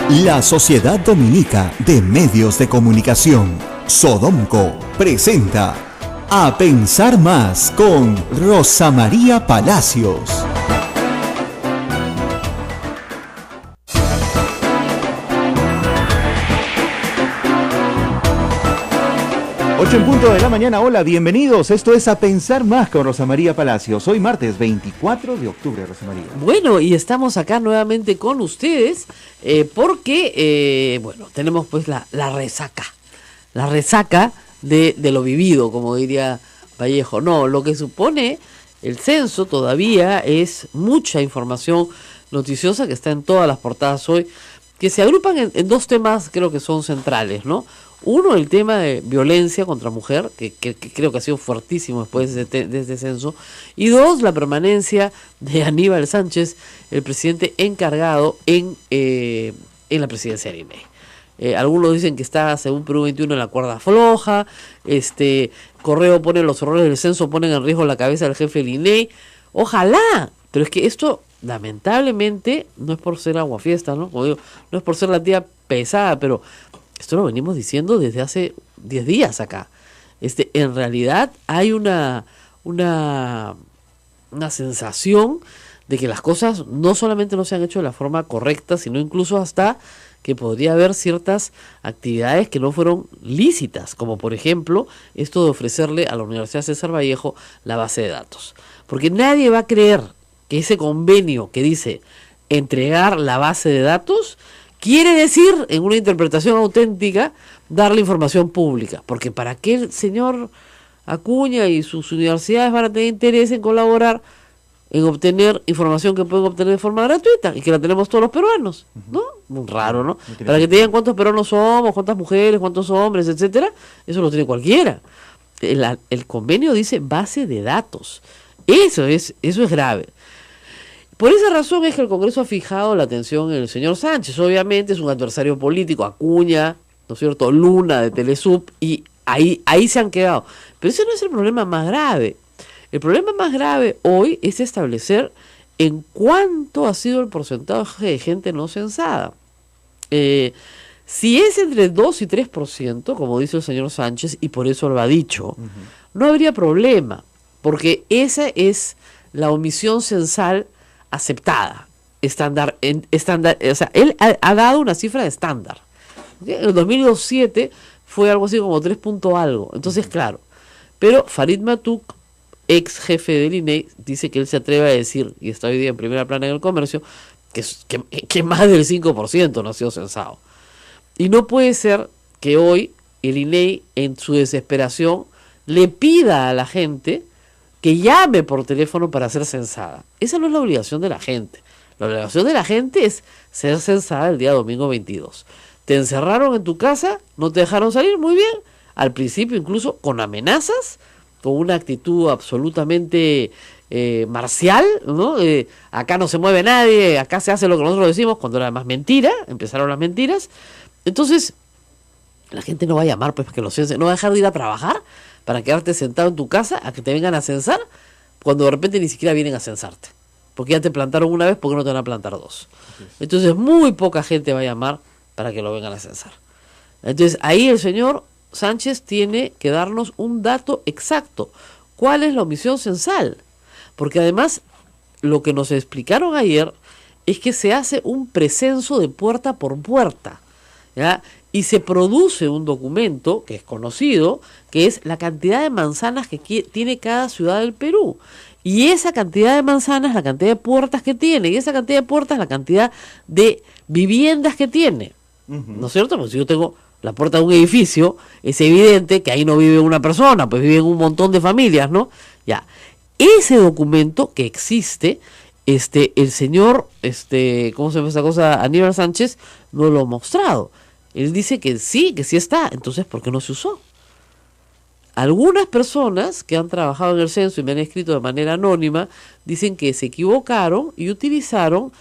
La Sociedad Dominica de Medios de Comunicación, Sodomco, presenta A Pensar Más con Rosa María Palacios. 8:00 a.m. Hola, bienvenidos. Esto es A Pensar Más con Rosa María Palacios. Hoy martes 24 de octubre, Rosa María. Bueno, y estamos acá nuevamente con ustedes porque, tenemos pues la resaca. La resaca de lo vivido, como diría Vallejo. No, lo que supone el censo todavía es mucha información noticiosa que está en todas las portadas hoy, que se agrupan en dos temas, creo que son centrales, ¿no? Uno, el tema de violencia contra mujer, que creo que ha sido fuertísimo después de este censo. Y dos, la permanencia de Aníbal Sánchez, el presidente encargado en la presidencia del INEI. Algunos dicen que está, según Perú 21, en la cuerda floja. Correo pone los errores del censo, ponen en riesgo la cabeza del jefe del INEI. Ojalá, pero es que esto, lamentablemente, no es por ser aguafiesta, ¿no? Como digo, no es por ser la tía pesada, pero esto lo venimos diciendo desde hace 10 días acá. En realidad hay una sensación de que las cosas no solamente no se han hecho de la forma correcta, sino incluso hasta que podría haber ciertas actividades que no fueron lícitas, como por ejemplo esto de ofrecerle a la Universidad César Vallejo la base de datos. Porque nadie va a creer que ese convenio que dice entregar la base de datos quiere decir, en una interpretación auténtica, darle información pública. Porque ¿para qué el señor Acuña y sus universidades van a tener interés en colaborar en obtener información que pueden obtener de forma gratuita y que la tenemos todos los peruanos? ¿No? Muy raro, ¿no? Para que te digan cuántos peruanos somos, cuántas mujeres, cuántos hombres, etcétera. Eso lo tiene cualquiera. El convenio dice base de datos. Eso es grave. Por esa razón es que el Congreso ha fijado la atención en el señor Sánchez. Obviamente es un adversario político, Acuña, ¿no es cierto?, Luna de Telesub, y ahí se han quedado. Pero ese no es el problema más grave. El problema más grave hoy es establecer en cuánto ha sido el porcentaje de gente no censada. Si es entre 2 y 3%, como dice el señor Sánchez, y por eso lo ha dicho, no habría problema, porque esa es la omisión censal aceptada, estándar, o sea, él ha dado una cifra de estándar. En el 2007 fue algo así como 3 punto algo, entonces claro, pero Farid Matuk, ex jefe del INEI, dice que él se atreve a decir, y está hoy día en primera plana en El Comercio, que más del 5% no ha sido censado. Y no puede ser que hoy el INEI, en su desesperación, le pida a la gente que llame por teléfono para ser censada. Esa no es la obligación de la gente. La obligación de la gente es ser censada el día domingo 22. Te encerraron en tu casa, no te dejaron salir, muy bien. Al principio incluso con amenazas, con una actitud absolutamente marcial, ¿no? Acá no se mueve nadie, acá se hace lo que nosotros decimos, cuando era más mentira, empezaron las mentiras. Entonces, la gente no va a llamar pues para que lo censen, no va a dejar de ir a trabajar para quedarte sentado en tu casa a que te vengan a censar, cuando de repente ni siquiera vienen a censarte. Porque ya te plantaron una vez, ¿por qué no te van a plantar dos? Entonces muy poca gente va a llamar para que lo vengan a censar. Entonces ahí el señor Sánchez tiene que darnos un dato exacto. ¿Cuál es la omisión censal? Porque además lo que nos explicaron ayer es que se hace un precenso de puerta por puerta, ¿ya? Y se produce un documento que es conocido, que es la cantidad de manzanas que tiene cada ciudad del Perú. Y esa cantidad de manzanas, la cantidad de puertas que tiene, y esa cantidad de puertas, la cantidad de viviendas que tiene. ¿No es cierto? Porque si yo tengo la puerta de un edificio, es evidente que ahí no vive una persona, pues viven un montón de familias, ¿no? Ya. Ese documento que existe, el señor, ¿cómo se llama esa cosa? Aníbal Sánchez no lo ha mostrado. Él dice que sí está. Entonces, ¿por qué no se usó? Algunas personas que han trabajado en el censo y me han escrito de manera anónima dicen que se equivocaron y utilizaron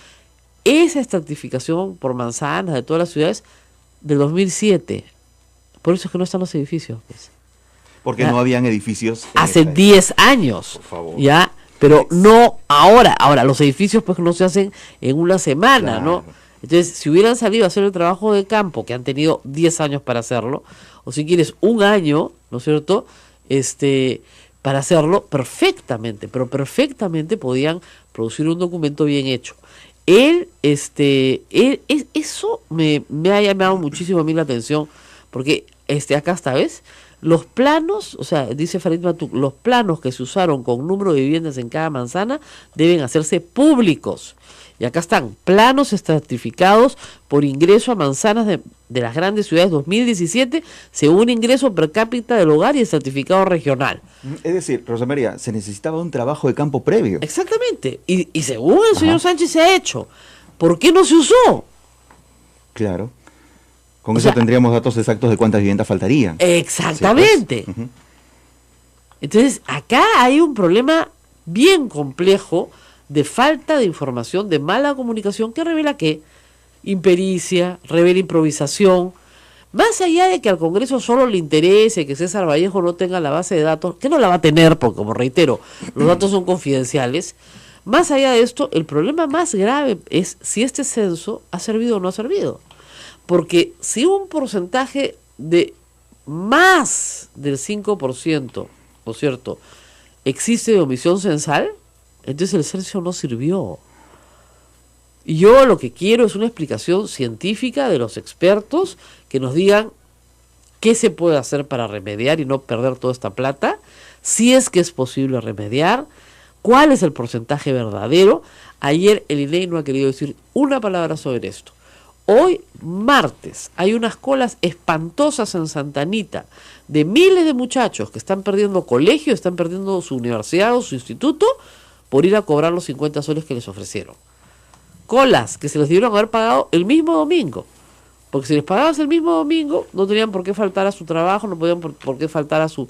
esa estratificación por manzanas de todas las ciudades del 2007. Por eso es que no están los edificios, pues. Porque no habían edificios hace 10 años. Por favor. Ya, pero no ahora. Ahora, los edificios pues no se hacen en una semana, claro, ¿no? Entonces, si hubieran salido a hacer el trabajo de campo, que han tenido 10 años para hacerlo, o si quieres un año, ¿no es cierto?, para hacerlo perfectamente, pero perfectamente podían producir un documento bien hecho. Eso me ha llamado muchísimo a mí la atención, porque acá está, ¿ves? Los planos, o sea, dice Farid Matuk, los planos que se usaron con número de viviendas en cada manzana deben hacerse públicos. Y acá están, planos estratificados por ingreso a manzanas de las grandes ciudades 2017, según ingreso per cápita del hogar y el certificado regional. Es decir, Rosa María, se necesitaba un trabajo de campo previo. Exactamente. Y según el señor Sánchez se ha hecho. ¿Por qué no se usó? Claro. Con eso tendríamos datos exactos de cuántas viviendas faltarían. Exactamente. Sí, pues. Entonces, acá hay un problema bien complejo de falta de información, de mala comunicación, que revela que impericia, revela improvisación. Más allá de que al Congreso solo le interese que César Vallejo no tenga la base de datos, que no la va a tener, porque como reitero, los datos son confidenciales. Más allá de esto, el problema más grave es si este censo ha servido o no ha servido. Porque si un porcentaje de más del 5%, ¿no es cierto?, existe de omisión censal, entonces el censo no sirvió. Y yo lo que quiero es una explicación científica de los expertos que nos digan qué se puede hacer para remediar y no perder toda esta plata, si es que es posible remediar, cuál es el porcentaje verdadero. Ayer el INEI no ha querido decir una palabra sobre esto. Hoy, martes, hay unas colas espantosas en Santa Anita de miles de muchachos que están perdiendo colegio, están perdiendo su universidad o su instituto por ir a cobrar los 50 soles que les ofrecieron. Colas que se les debieron haber pagado el mismo domingo. Porque si les pagabas el mismo domingo, no tenían por qué faltar a su trabajo, no podían por qué faltar a su...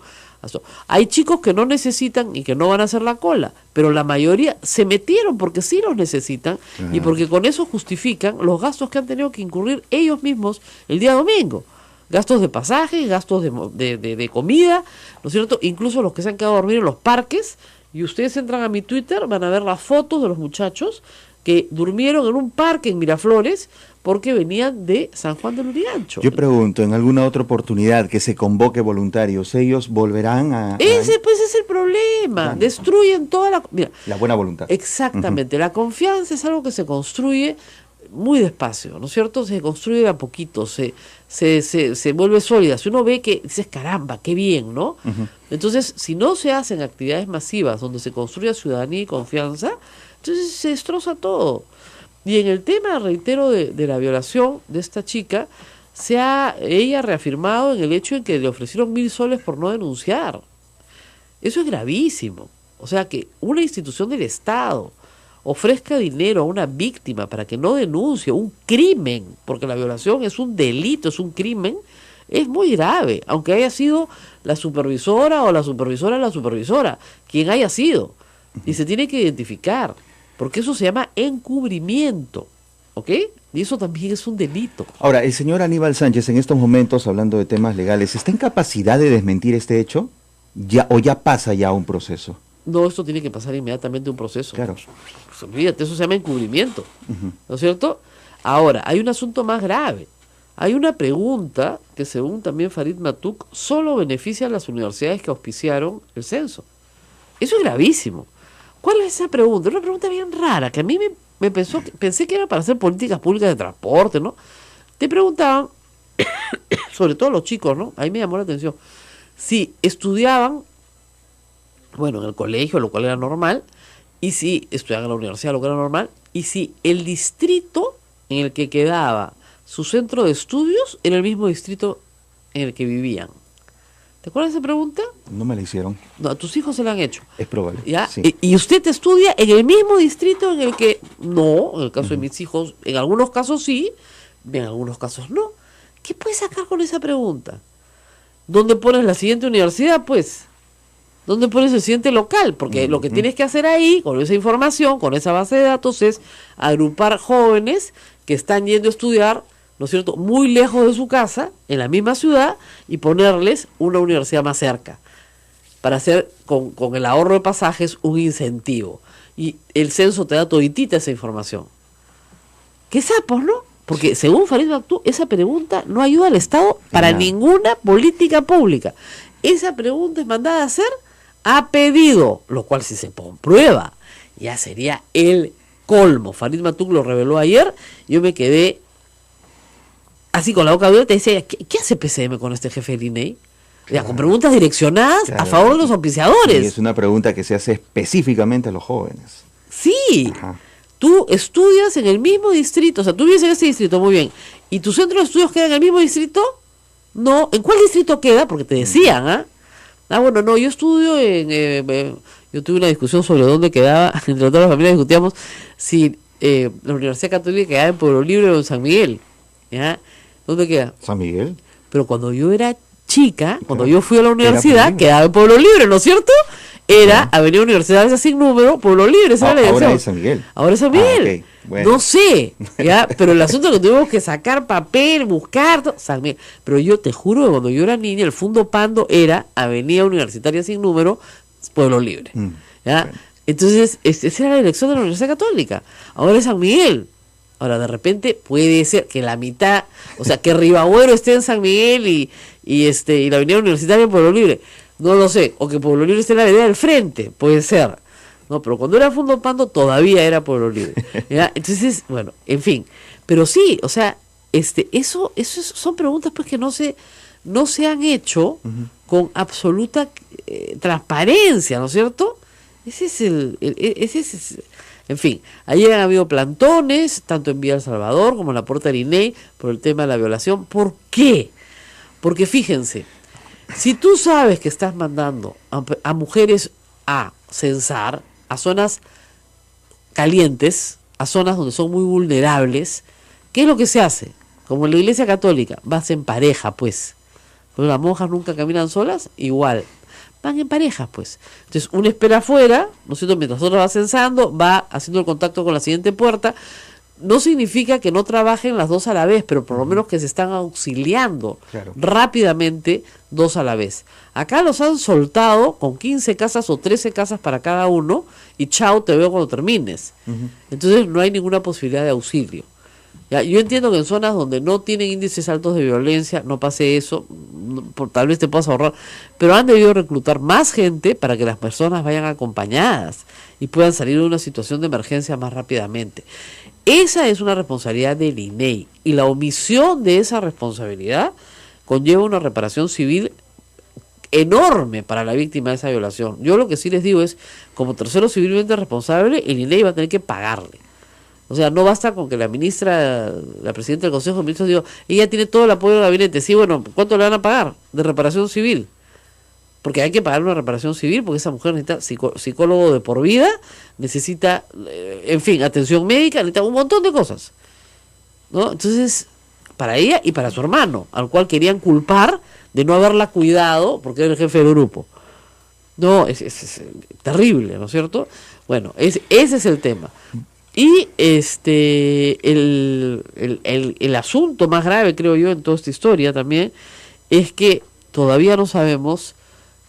Hay chicos que no necesitan y que no van a hacer la cola, pero la mayoría se metieron porque sí los necesitan y porque con eso justifican los gastos que han tenido que incurrir ellos mismos el día domingo. Gastos de pasaje, gastos de comida, ¿no es cierto? Incluso los que se han quedado a dormir en los parques. Y ustedes entran a mi Twitter, van a ver las fotos de los muchachos que durmieron en un parque en Miraflores porque venían de San Juan del Lurigancho. Yo pregunto, en alguna otra oportunidad que se convoque voluntarios, ¿ellos volverán a...? Ese pues es el problema. Destruyen toda la... Mira, la buena voluntad. Exactamente. La confianza es algo que se construye muy despacio, ¿no es cierto? Se construye de a poquito, se vuelve sólida. Si uno ve que dices, caramba, qué bien, ¿no? Entonces, si no se hacen actividades masivas donde se construya ciudadanía y confianza, entonces se destroza todo. Y en el tema, reitero, de la violación de esta chica, ella ha reafirmado en el hecho en que le ofrecieron 1.000 soles por no denunciar. Eso es gravísimo. O sea, que una institución del Estado ofrezca dinero a una víctima para que no denuncie un crimen, porque la violación es un delito, es un crimen, es muy grave, aunque haya sido la supervisora o la supervisora de la supervisora, quien haya sido. Y se tiene que identificar, porque eso se llama encubrimiento, ¿ok? Y eso también es un delito. Ahora, el señor Aníbal Sánchez, en estos momentos, hablando de temas legales, ¿está en capacidad de desmentir este hecho? ¿O ya pasa ya un proceso? No, esto tiene que pasar inmediatamente un proceso. Claro. Pues, olvídate, eso se llama encubrimiento, ¿no es cierto? Ahora, hay un asunto más grave. Hay una pregunta que, según también Farid Matuk, solo beneficia a las universidades que auspiciaron el censo. Eso es gravísimo. ¿Cuál es esa pregunta? Es una pregunta bien rara, que a mí pensé que era para hacer políticas públicas de transporte, ¿no? Te preguntaban, sobre todo los chicos, ¿no? Ahí me llamó la atención, si estudiaban, bueno, en el colegio, lo cual era normal, y si estudiaban en la universidad, lo que era normal, y si el distrito en el que quedaba su centro de estudios era el mismo distrito en el que vivían. ¿Te acuerdas de esa pregunta? No me la hicieron. No, a tus hijos se la han hecho. Es probable. ¿Ya? Sí. Y usted estudia en el mismo distrito en el que... No, en el caso de mis hijos, en algunos casos sí, en algunos casos no. ¿Qué puedes sacar con esa pregunta? ¿Dónde pones la siguiente universidad, pues? ¿Dónde pones el siguiente local? Porque lo que tienes que hacer ahí, con esa información, con esa base de datos, es agrupar jóvenes que están yendo a estudiar, ¿no es cierto?, muy lejos de su casa, en la misma ciudad, y ponerles una universidad más cerca, para hacer con el ahorro de pasajes un incentivo. Y el censo te da toditita esa información. qué sapos, ¿no? Porque según Farid Maktub, esa pregunta no ayuda al Estado para ninguna política pública. Esa pregunta es mandada a hacer a pedido, lo cual si se comprueba, ya sería el colmo. Farid Maktub lo reveló ayer, yo me quedé así con la boca abierta y decía, ¿qué hace PCM con este jefe del INEI? Ya, con preguntas direccionadas a favor de los auspiciadores. Y es una pregunta que se hace específicamente a los jóvenes. Sí. Ajá. Tú estudias en el mismo distrito, o sea, tú vives en ese distrito, muy bien, y tu centro de estudios queda en el mismo distrito. No, ¿en cuál distrito queda? Porque te decían, bueno, no, yo estudio yo tuve una discusión sobre dónde quedaba, entre todas las familias discutíamos si la Universidad Católica quedaba en Pueblo Libre o en San Miguel, ¿ya? ¿Dónde queda? San Miguel. Pero cuando yo era chica, cuando yo fui a la Era universidad, quedaba en Pueblo Libre, ¿no es cierto? Era Avenida Universidad sin número, Pueblo Libre, esa era la Ahora dirección. es San Miguel. Ahora es San Miguel. Ok, bueno. No sé, ¿ya? Pero el asunto es que tuvimos que sacar papel, buscar, San Miguel. Pero yo te juro que cuando yo era niña, el Fundo Pando era Avenida Universitaria sin número, Pueblo Libre. ¿Ya? Bueno. Entonces, esa era la dirección de la Universidad Católica. Ahora es San Miguel. Ahora, de repente, puede ser que la mitad, o sea, que Ribagüero esté en San Miguel y la Avenida Universitaria en Pueblo Libre. No lo sé. O que Pueblo Libre esté en la Avenida del Frente. Puede ser. No, pero cuando era Fundo Pando todavía era Pueblo Libre. ¿Ya? Entonces, bueno, en fin. Pero sí, o sea, eso son preguntas pues que no se han hecho con absoluta transparencia, ¿no es cierto? Ese es en fin, ayer han habido plantones, tanto en Villa El Salvador como en la puerta del INEI, por el tema de la violación. ¿Por qué? Porque fíjense, si tú sabes que estás mandando a mujeres a censar, a zonas calientes, a zonas donde son muy vulnerables, ¿qué es lo que se hace? Como en la Iglesia Católica, vas en pareja, pues. Pero las monjas nunca caminan solas, igual. Van en parejas, pues. Entonces, una espera afuera, ¿no es cierto? Mientras otra va censando, va haciendo el contacto con la siguiente puerta. No significa que no trabajen las dos a la vez, pero por lo menos que se están auxiliando rápidamente dos a la vez. Acá los han soltado con 15 casas o 13 casas para cada uno y chao, te veo cuando termines. Entonces no hay ninguna posibilidad de auxilio. Ya, yo entiendo que en zonas donde no tienen índices altos de violencia no pase eso, tal vez te puedas ahorrar, pero han debido reclutar más gente para que las personas vayan acompañadas y puedan salir de una situación de emergencia más rápidamente. Esa es una responsabilidad del INEI y la omisión de esa responsabilidad conlleva una reparación civil enorme para la víctima de esa violación. Yo lo que sí les digo es, como tercero civilmente responsable, el INEI va a tener que pagarle. O sea, no basta con que la ministra, la presidenta del Consejo de Ministros diga, ella tiene todo el apoyo del gabinete. Sí, bueno, ¿cuánto le van a pagar de reparación civil? Porque hay que pagar una reparación civil porque esa mujer necesita psicólogo de por vida, necesita, en fin, atención médica, necesita un montón de cosas, ¿no? Entonces, para ella y para su hermano, al cual querían culpar de no haberla cuidado porque era el jefe del grupo. No, es terrible, ¿no es cierto? Bueno, ese es el tema. Y el asunto más grave, creo yo, en toda esta historia también, es que todavía no sabemos,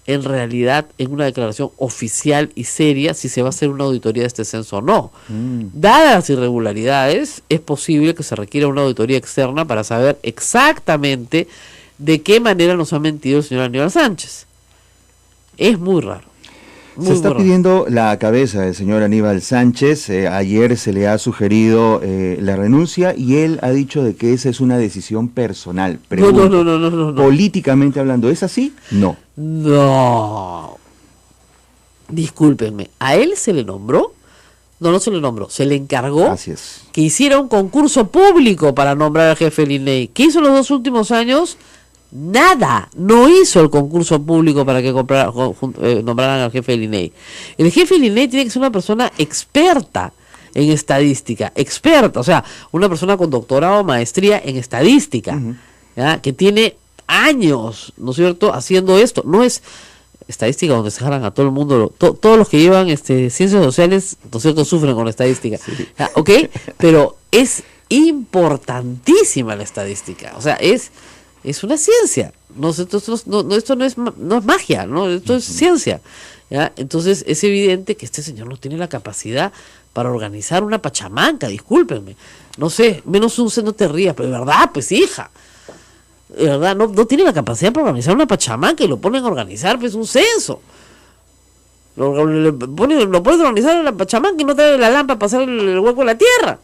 en realidad, en una declaración oficial y seria, si se va a hacer una auditoría de este censo o no. Dadas las irregularidades, es posible que se requiera una auditoría externa para saber exactamente de qué manera nos ha mentido el señor Aníbal Sánchez. Es muy raro. Se está pidiendo la cabeza del señor Aníbal Sánchez. Ayer se le ha sugerido la renuncia y él ha dicho de que esa es una decisión personal. Pregunto, No. políticamente hablando, ¿es así? No. No. Discúlpenme, ¿a él se le nombró? No se le nombró, se le encargó Así es. que hiciera un concurso público para nombrar al jefe del INEI. ¿Qué hizo en los 2 últimos años? Nada, no hizo el concurso público para que nombraran al jefe del INEI. El jefe del INEI tiene que ser una persona experta en estadística, experta, o sea, una persona con doctorado o maestría en estadística, ¿ya? Que tiene años, ¿no es cierto?, haciendo esto. No es estadística donde se jalan a todo el mundo, todos los que llevan ciencias sociales, ¿no es cierto?, sufren con la estadística, ¿ya? ¿Ok? Pero es importantísima la estadística, o sea, es es una ciencia. Esto no es magia, ¿no? Esto es ciencia. ¿Ya? Entonces es evidente que este señor no tiene la capacidad para organizar una pachamanca, discúlpenme. No sé, menos un no te rías, pero de verdad, pues hija. De verdad, no tiene la capacidad para organizar una pachamanca y lo ponen a organizar pues un censo. Lo ponen a organizar la pachamanca y no trae la lámpara para hacer el hueco de la tierra.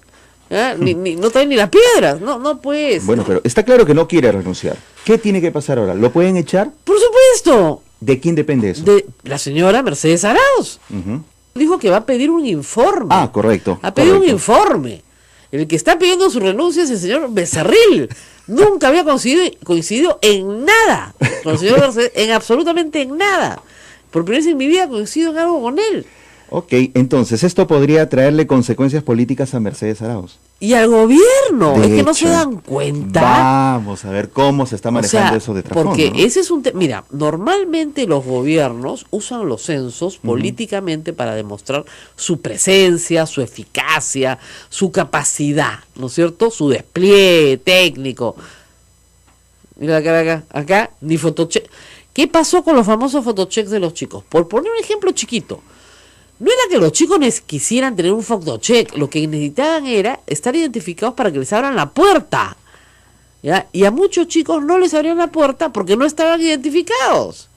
No trae ni las piedras. No pues. Bueno, pero está claro que no quiere renunciar. ¿Qué tiene que pasar ahora? ¿Lo pueden echar? Por supuesto. ¿De quién depende eso? De la señora Mercedes Arauz. Dijo que va a pedir un informe. Ah, correcto. A pedir un informe. El que está pidiendo su renuncia es el señor Becerril. Nunca había coincidido en nada con el señor Mercedes, absolutamente en nada. Por primera vez en mi vida coincido en algo con él. Ok, entonces esto podría traerle consecuencias políticas a Mercedes Arauz. Y al gobierno, De es que no hecho, se dan cuenta. Vamos a ver cómo se está manejando eso de trasfondo, porque ¿no? ese es un mira, normalmente los gobiernos usan los censos políticamente para demostrar su presencia, su eficacia, su capacidad, ¿no es cierto? Su despliegue técnico. Mira acá, ni fotocheck. ¿Qué pasó con los famosos photochecks de los chicos? Por poner un ejemplo chiquito. No era que los chicos quisieran tener un photocheck, lo que necesitaban era estar identificados para que les abran la puerta. ¿Ya? Y a muchos chicos no les abrían la puerta porque no estaban identificados.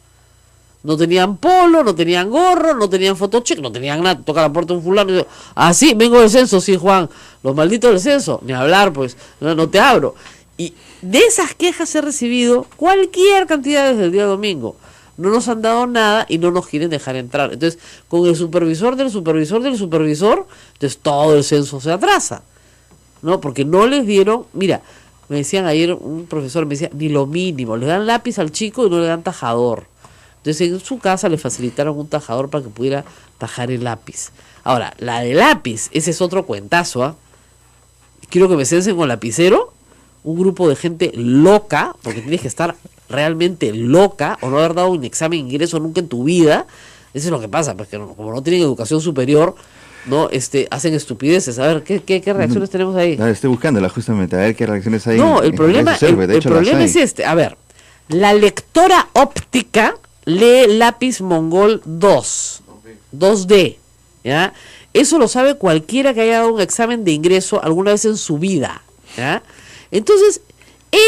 No tenían polo, no tenían gorro, no tenían photocheck, no tenían nada. Toca la puerta un fulano y dice, sí, vengo del censo, sí, Juan. Los malditos del censo, ni hablar, pues, no te abro. Y de esas quejas he recibido cualquier cantidad desde el día domingo. No nos han dado nada y no nos quieren dejar entrar. Entonces, con el supervisor, entonces todo el censo se atrasa, ¿no? Porque no les dieron, mira, me decían ayer, un profesor me decía, ni lo mínimo, le dan lápiz al chico y no le dan tajador. Entonces, en su casa le facilitaron un tajador para que pudiera tajar el lápiz. Ahora, la de lápiz, ese es otro cuentazo, Quiero que me censen con lapicero, un grupo de gente loca, porque tienes que estar realmente loca o no haber dado un examen de ingreso nunca en tu vida. Eso es lo que pasa, pues que como no tienen educación superior, no hacen estupideces. A ver, ¿qué reacciones tenemos ahí? Estoy buscándola justamente, a ver qué reacciones hay. No, el problema es este. A ver, la lectora óptica lee lápiz Mongol 2D, ¿ya? Eso lo sabe cualquiera que haya dado un examen de ingreso alguna vez en su vida, ¿ya? Entonces,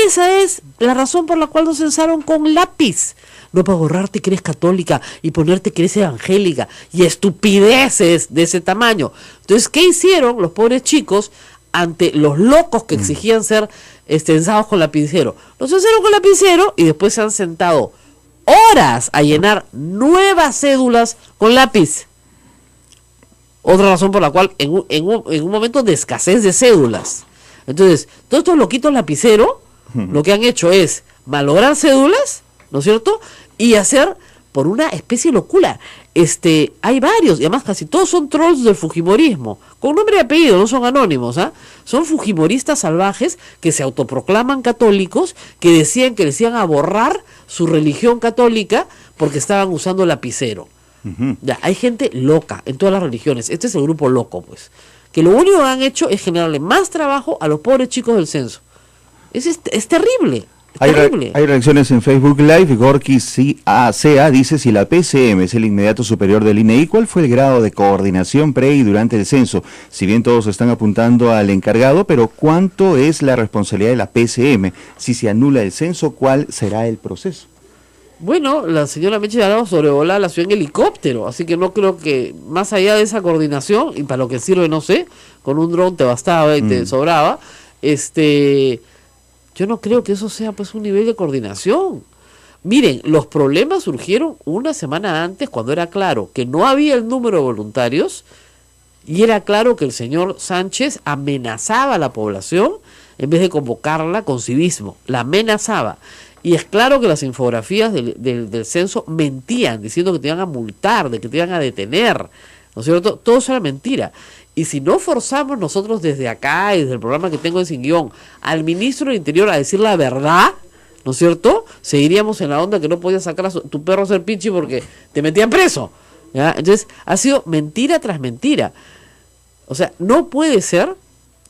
esa es la razón por la cual nos censaron con lápiz. No para borrarte que eres católica y ponerte que eres evangélica y estupideces de ese tamaño. Entonces, ¿qué hicieron los pobres chicos ante los locos que exigían ser censados con lapicero? Los censaron con lapicero y después se han sentado horas a llenar nuevas cédulas con lápiz. Otra razón por la cual en un momento de escasez de cédulas. Entonces, todos estos loquitos lapiceros lo que han hecho es malograr cédulas, ¿no es cierto? Y hacer por una especie de locura. Hay varios, y además casi todos son trolls del fujimorismo, con nombre y apellido, no son anónimos, son fujimoristas salvajes que se autoproclaman católicos, que decían que les iban a borrar su religión católica porque estaban usando lapicero. Ya, hay gente loca en todas las religiones. Este es el grupo loco, pues, que lo único que han hecho es generarle más trabajo a los pobres chicos del censo. Es terrible. Hay reacciones en Facebook Live. Gorky CA dice: si la PCM es el inmediato superior del INEI, ¿cuál fue el grado de coordinación pre y durante el censo? Si bien todos están apuntando al encargado, pero ¿cuánto es la responsabilidad de la PCM? Si se anula el censo, ¿cuál será el proceso? Bueno, la señora Meche de Arauz sobrevolaba la ciudad en helicóptero, así que no creo que, más allá de esa coordinación, y para lo que sirve no sé, con un dron te bastaba y te sobraba, yo no creo que eso sea pues un nivel de coordinación. Miren, los problemas surgieron una semana antes, cuando era claro que no había el número de voluntarios y era claro que el señor Sánchez amenazaba a la población en vez de convocarla con civismo, la amenazaba. Y es claro que las infografías del censo mentían, diciendo que te iban a multar, de que te iban a detener, ¿no es cierto? Todo eso era mentira. Y si no forzamos nosotros desde acá y desde el programa que tengo en Sin Guión al ministro del Interior a decir la verdad, ¿no es cierto? Seguiríamos en la onda que no podías sacar a tu perro a hacer pichi porque te metían preso, ¿ya? Entonces ha sido mentira tras mentira. O sea, no puede ser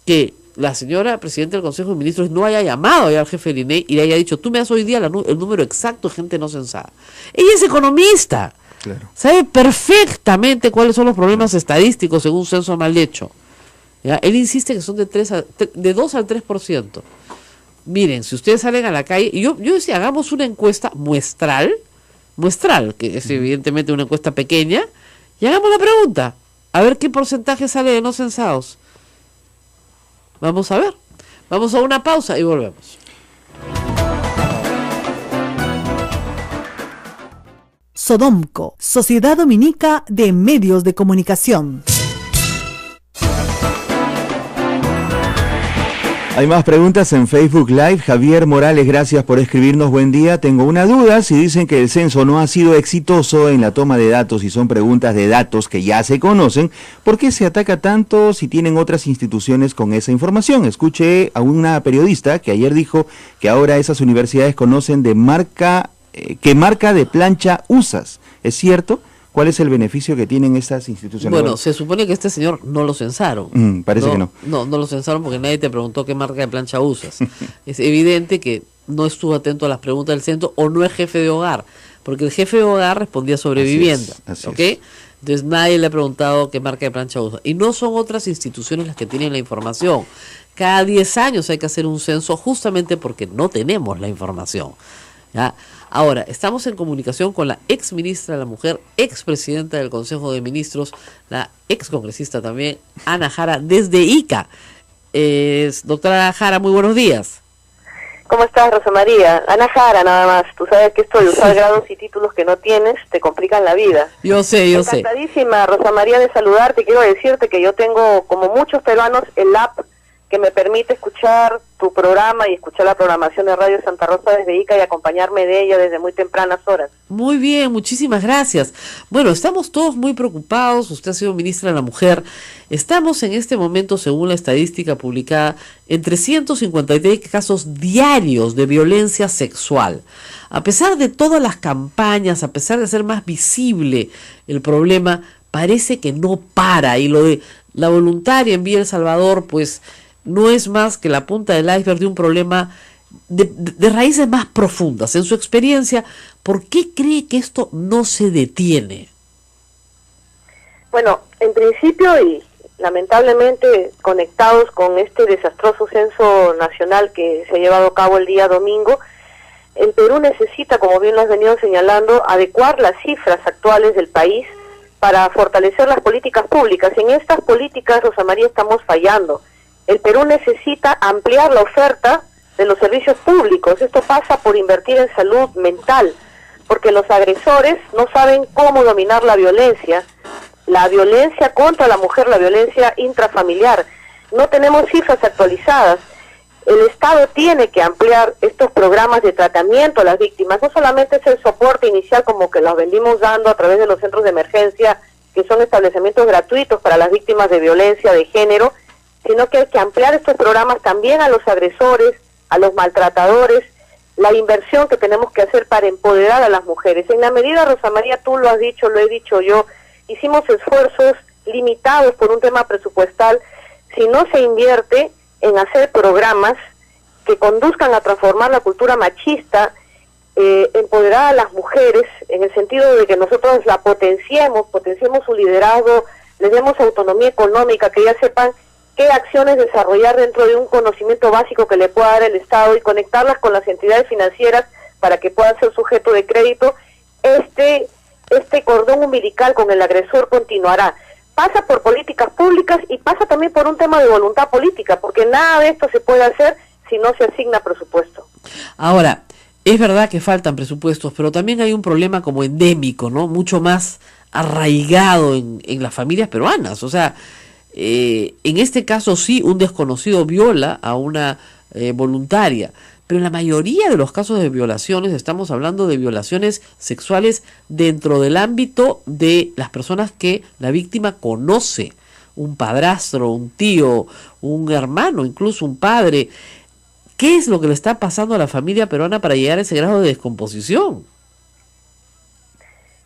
que la señora presidenta del Consejo de Ministros no haya llamado ya al jefe del INEI y le haya dicho, tú me das hoy día el número exacto de gente no censada. Ella es economista, Claro. sabe perfectamente cuáles son los problemas estadísticos según un censo mal hecho. ¿Ya? Él insiste que son de 2 al 3%. Miren, si ustedes salen a la calle, y yo decía, hagamos una encuesta muestral, que es evidentemente una encuesta pequeña, y hagamos la pregunta, a ver qué porcentaje sale de no censados. Vamos a ver. Vamos a una pausa y volvemos. Sodomco, Sociedad Dominica de Medios de Comunicación. Hay más preguntas en Facebook Live. Javier Morales, gracias por escribirnos. Buen día. Tengo una duda. Si dicen que el censo no ha sido exitoso en la toma de datos y son preguntas de datos que ya se conocen, ¿por qué se ataca tanto si tienen otras instituciones con esa información? Escuché a una periodista que ayer dijo que ahora esas universidades conocen de qué marca de plancha usas. ¿Es cierto? ¿Cuál es el beneficio que tienen estas instituciones? Bueno, se supone que este señor no lo censaron. Parece que no. No lo censaron porque nadie te preguntó qué marca de plancha usas. Es evidente que no estuvo atento a las preguntas del centro o no es jefe de hogar, porque el jefe de hogar respondía sobre vivienda. Así ¿Ok? es. Entonces nadie le ha preguntado qué marca de plancha usa. Y no son otras instituciones las que tienen la información. Cada 10 años hay que hacer un censo justamente porque no tenemos la información. ¿Ya? Ahora, estamos en comunicación con la ex ministra de la Mujer, ex presidenta del Consejo de Ministros, la ex congresista también, Ana Jara, desde Ica. Doctora Jara, muy buenos días. ¿Cómo estás, Rosa María? Ana Jara, nada más. Tú sabes que esto de usar grados y títulos que no tienes te complican la vida. Yo sé. Encantadísima, Rosa María, de saludarte. Quiero decirte que yo tengo, como muchos peruanos, el app que me permite escuchar tu programa y escuchar la programación de Radio Santa Rosa desde Ica y acompañarme de ella desde muy tempranas horas. Muy bien, muchísimas gracias. Bueno, estamos todos muy preocupados. Usted ha sido ministra de la Mujer. Estamos en este momento, según la estadística publicada, en 353 casos diarios de violencia sexual. A pesar de todas las campañas, a pesar de ser más visible el problema, parece que no para. Y lo de la voluntaria en Villa El Salvador, pues no es más que la punta del iceberg de un problema de raíces más profundas. En su experiencia, ¿por qué cree que esto no se detiene? Bueno, en principio y lamentablemente conectados con este desastroso censo nacional que se ha llevado a cabo el día domingo, el Perú necesita, como bien lo has venido señalando, adecuar las cifras actuales del país para fortalecer las políticas públicas. En estas políticas, Rosa María, estamos fallando. El Perú necesita ampliar la oferta de los servicios públicos. Esto pasa por invertir en salud mental, porque los agresores no saben cómo dominar la violencia contra la mujer, la violencia intrafamiliar. No tenemos cifras actualizadas. El Estado tiene que ampliar estos programas de tratamiento a las víctimas. No solamente es el soporte inicial como que los venimos dando a través de los centros de emergencia, que son establecimientos gratuitos para las víctimas de violencia de género, sino que hay que ampliar estos programas también a los agresores, a los maltratadores, la inversión que tenemos que hacer para empoderar a las mujeres. En la medida, Rosa María, tú lo has dicho, lo he dicho yo, hicimos esfuerzos limitados por un tema presupuestal. Si no se invierte en hacer programas que conduzcan a transformar la cultura machista, empoderar a las mujeres, en el sentido de que nosotros la potenciemos su liderazgo, les demos autonomía económica, que ya sepan qué acciones desarrollar dentro de un conocimiento básico que le pueda dar el Estado y conectarlas con las entidades financieras para que puedan ser sujeto de crédito. Este cordón umbilical con el agresor continuará. Pasa por políticas públicas y pasa también por un tema de voluntad política, porque nada de esto se puede hacer si no se asigna presupuesto. Ahora, es verdad que faltan presupuestos, pero también hay un problema como endémico, ¿no? Mucho más arraigado en las familias peruanas. O sea, en este caso sí, un desconocido viola a una voluntaria, pero en la mayoría de los casos de violaciones estamos hablando de violaciones sexuales dentro del ámbito de las personas que la víctima conoce, un padrastro, un tío, un hermano, incluso un padre. ¿Qué es lo que le está pasando a la familia peruana para llegar a ese grado de descomposición?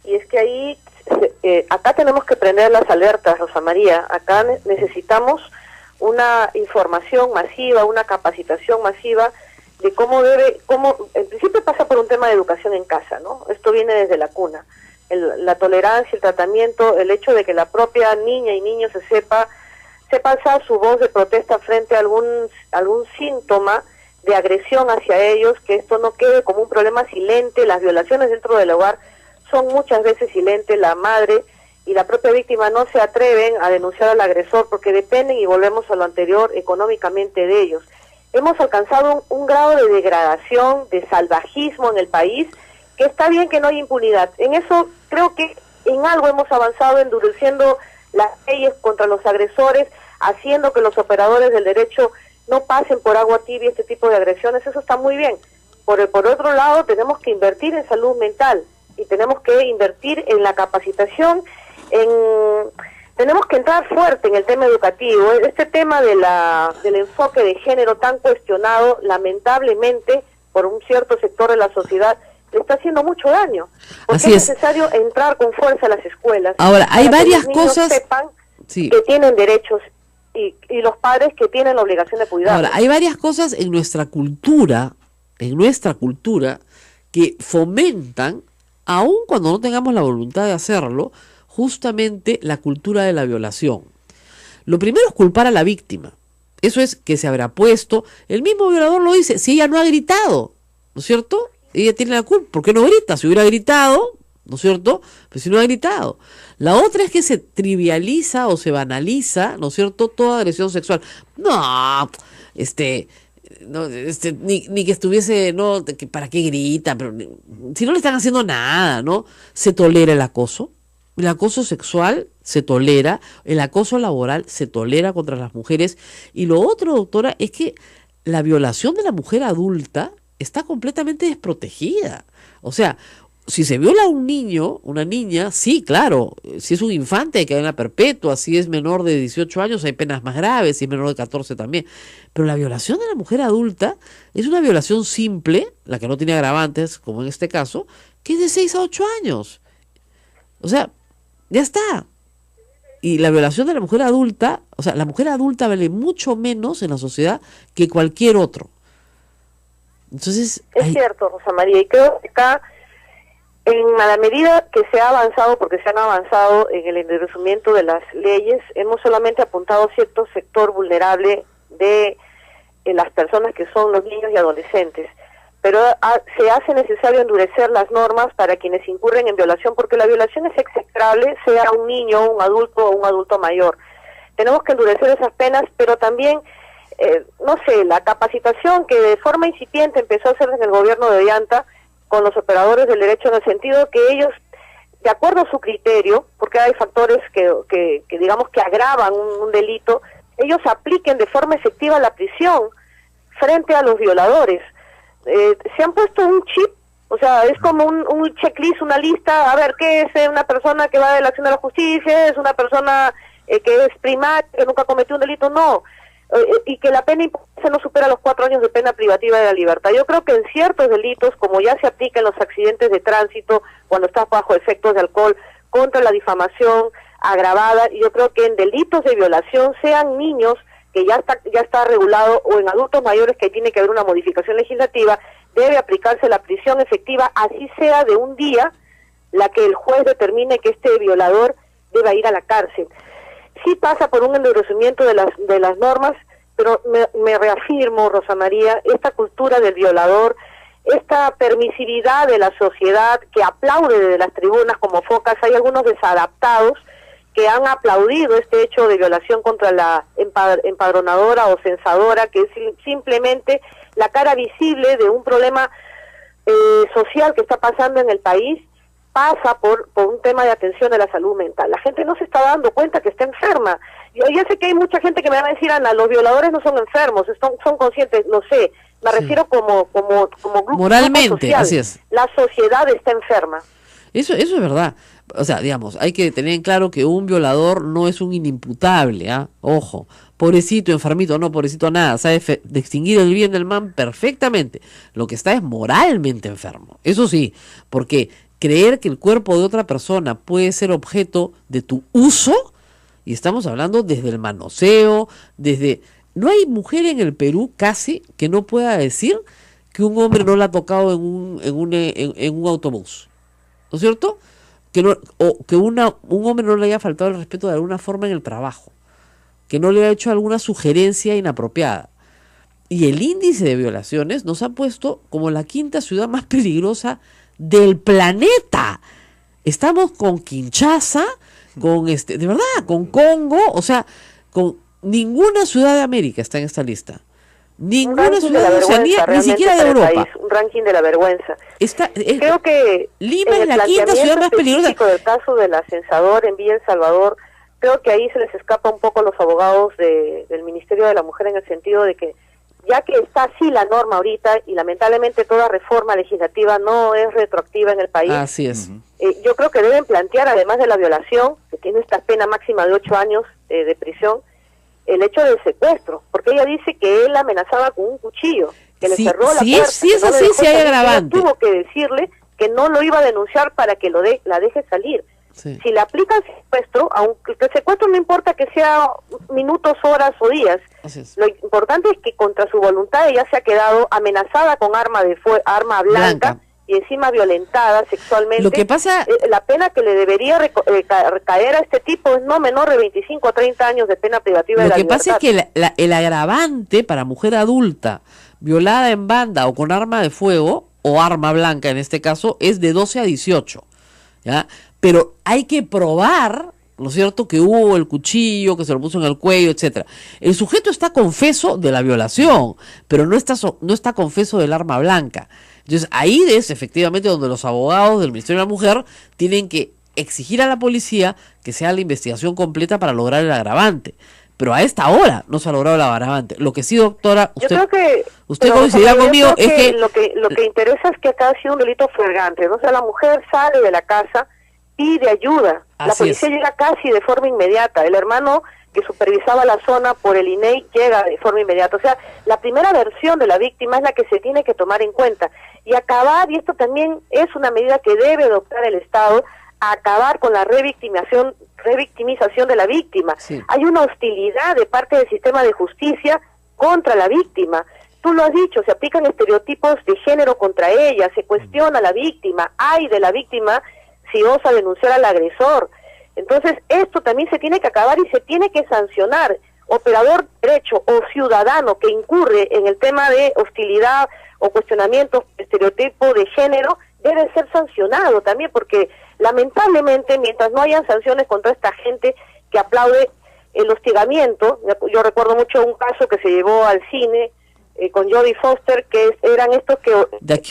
Y es que ahí, acá tenemos que prender las alertas, Rosa María. Acá necesitamos una información masiva, una capacitación masiva de cómo en principio pasa por un tema de educación en casa, ¿no? Esto viene desde la cuna. La tolerancia, el tratamiento, el hecho de que la propia niña y niño sepa alzar su voz de protesta frente a algún síntoma de agresión hacia ellos, que esto no quede como un problema silente. Las violaciones dentro del hogar son muchas veces silentes. La madre y la propia víctima no se atreven a denunciar al agresor porque dependen, y volvemos a lo anterior, económicamente de ellos. Hemos alcanzado un grado de degradación, de salvajismo en el país, que está bien que no haya impunidad. En eso creo que en algo hemos avanzado, endureciendo las leyes contra los agresores, haciendo que los operadores del derecho no pasen por agua tibia este tipo de agresiones. Eso está muy bien. Por otro lado, tenemos que invertir en salud mental y tenemos que invertir en la capacitación, tenemos que entrar fuerte en el tema educativo. Este tema del enfoque de género tan cuestionado, lamentablemente, por un cierto sector de la sociedad, le está haciendo mucho daño. Porque es necesario entrar con fuerza a las escuelas. Ahora, hay varias cosas... sepan que tienen derechos y los padres que tienen la obligación de cuidar. Ahora, hay varias cosas en nuestra cultura, que fomentan, aun cuando no tengamos la voluntad de hacerlo, justamente la cultura de la violación. Lo primero es culpar a la víctima. Eso es que se habrá puesto, el mismo violador lo dice, si ella no ha gritado, ¿no es cierto? Ella tiene la culpa, ¿por qué no grita? Si hubiera gritado, ¿no es cierto? Pero si no ha gritado. La otra es que se trivializa o se banaliza, ¿no es cierto?, toda agresión sexual. No, ni que estuviese, no, ¿para qué grita? Pero si no le están haciendo nada, ¿no? Se tolera el acoso sexual se tolera, el acoso laboral se tolera contra las mujeres. Y lo otro, doctora, es que la violación de la mujer adulta está completamente desprotegida. O sea, si se viola a un niño, una niña, sí, claro, si es un infante hay cadena perpetua, si es menor de 18 años hay penas más graves, si es menor de 14 también. Pero la violación de la mujer adulta es una violación simple, la que no tiene agravantes, como en este caso, que es de 6 a 8 años. O sea, ya está. Y la violación de la mujer adulta, o sea, la mujer adulta vale mucho menos en la sociedad que cualquier otro. Entonces, es cierto, Rosa María, y creo que acá, en la medida que se ha avanzado, porque se han avanzado en el endurecimiento de las leyes, hemos solamente apuntado cierto sector vulnerable de las personas que son los niños y adolescentes. Pero se hace necesario endurecer las normas para quienes incurren en violación, porque la violación es execrable, sea un niño, un adulto o un adulto mayor. Tenemos que endurecer esas penas, pero también, no sé, la capacitación que de forma incipiente empezó a hacer desde el gobierno de Ollanta con los operadores del derecho, en el sentido que ellos, de acuerdo a su criterio, porque hay factores que digamos que agravan un delito, ellos apliquen de forma efectiva la prisión frente a los violadores. Se han puesto un chip, o sea, es como un checklist, una lista, a ver, ¿qué es una persona que va de la acción de la justicia? ¿Es una persona que es primaria, que nunca cometió un delito? No, y que la pena se no supera los 4 años de pena privativa de la libertad. Yo creo que en ciertos delitos, como ya se aplica en los accidentes de tránsito, cuando estás bajo efectos de alcohol, contra la difamación agravada, y yo creo que en delitos de violación, sean niños, que ya está regulado, o en adultos mayores, que tiene que haber una modificación legislativa, debe aplicarse la prisión efectiva, así sea de un día, la que el juez determine que este violador deba ir a la cárcel. Sí pasa por un endurecimiento de las normas, pero me reafirmo, Rosa María, esta cultura del violador, esta permisividad de la sociedad que aplaude desde las tribunas como focas, hay algunos desadaptados que han aplaudido este hecho de violación contra la empadronadora o censadora, que es simplemente la cara visible de un problema social que está pasando en el país, pasa por un tema de atención de la salud mental. La gente no se está dando cuenta que está enferma. Yo ya sé que hay mucha gente que me va a decir, Ana, los violadores no son enfermos, son conscientes, lo sé, me refiero como grupo moralmente, social. Así es. La sociedad está enferma. Eso es verdad. O sea, digamos, hay que tener en claro que un violador no es un inimputable, ¿ah? Ojo, pobrecito, enfermito, no, pobrecito, nada, sabe distinguir el bien del mal perfectamente. Lo que está es moralmente enfermo, eso sí, porque creer que el cuerpo de otra persona puede ser objeto de tu uso Y estamos hablando desde el manoseo, No hay mujer en el Perú casi que no pueda decir que un hombre no la ha tocado en un autobús, ¿no es cierto? O que un hombre no le haya faltado el respeto de alguna forma en el trabajo, que no le haya hecho alguna sugerencia inapropiada. Y el índice de violaciones nos ha puesto como la quinta ciudad más peligrosa del planeta. Estamos con Kinshasa, de verdad, con Congo, o sea, con ninguna ciudad de América está en esta lista. Ninguna ciudad de Oceanía, ni siquiera de Europa. País, un ranking de la vergüenza. Creo que Lima es la quinta ciudad más peligrosa. Del caso del ascensador en Villa El Salvador, creo que ahí se les escapa un poco a los abogados del Ministerio de la Mujer en el sentido de que ya que está así la norma ahorita y lamentablemente toda reforma legislativa no es retroactiva en el país. Así es. Yo creo que deben plantear, además de la violación, que tiene esta pena máxima de 8 años de prisión, el hecho del secuestro, porque ella dice que él amenazaba con un cuchillo, que le cerró la puerta. Sí, es así, sí hay agravante. Tuvo que decirle que no lo iba a denunciar para que la deje salir. Sí. Si le aplican secuestro, aunque el secuestro no importa que sea minutos, horas o días, lo importante es que contra su voluntad ella se ha quedado amenazada con arma blanca y encima violentada sexualmente. Lo que pasa, la pena que le debería caer a este tipo es no menor de 25 a 30 años de pena privativa de la libertad. Lo que pasa es que el agravante para mujer adulta violada en banda o con arma de fuego o arma blanca en este caso es de 12 a 18, ¿ya? Pero hay que probar, ¿no es cierto?, que hubo el cuchillo, que se lo puso en el cuello, etcétera. El sujeto está confeso de la violación, pero no está confeso del arma blanca. Entonces, ahí es efectivamente donde los abogados del Ministerio de la Mujer tienen que exigir a la policía que se haga la investigación completa para lograr el agravante. Pero a esta hora no se ha logrado el agravante. Lo que sí, doctora, usted coincidirá conmigo, es que lo que interesa es que acá ha sido un delito flagrante, ¿no? O sea, la mujer sale de la casa, pide ayuda, la policía llega casi de forma inmediata, el hermano que supervisaba la zona por el INEI llega de forma inmediata. O sea, la primera versión de la víctima es la que se tiene que tomar en cuenta y acabar, y esto también es una medida que debe adoptar el Estado, a acabar con la revictimización de la víctima. Sí. Hay una hostilidad de parte del sistema de justicia contra la víctima. Tú lo has dicho, se aplican estereotipos de género contra ella, se cuestiona a la víctima, hay de la víctima si osa denunciar al agresor. Entonces, esto también se tiene que acabar y se tiene que sancionar. Operador derecho o ciudadano que incurre en el tema de hostilidad o cuestionamiento, estereotipo de género, debe ser sancionado también, porque lamentablemente, mientras no hayan sanciones contra esta gente que aplaude el hostigamiento, yo recuerdo mucho un caso que se llevó al cine con Jodie Foster, que eran estos que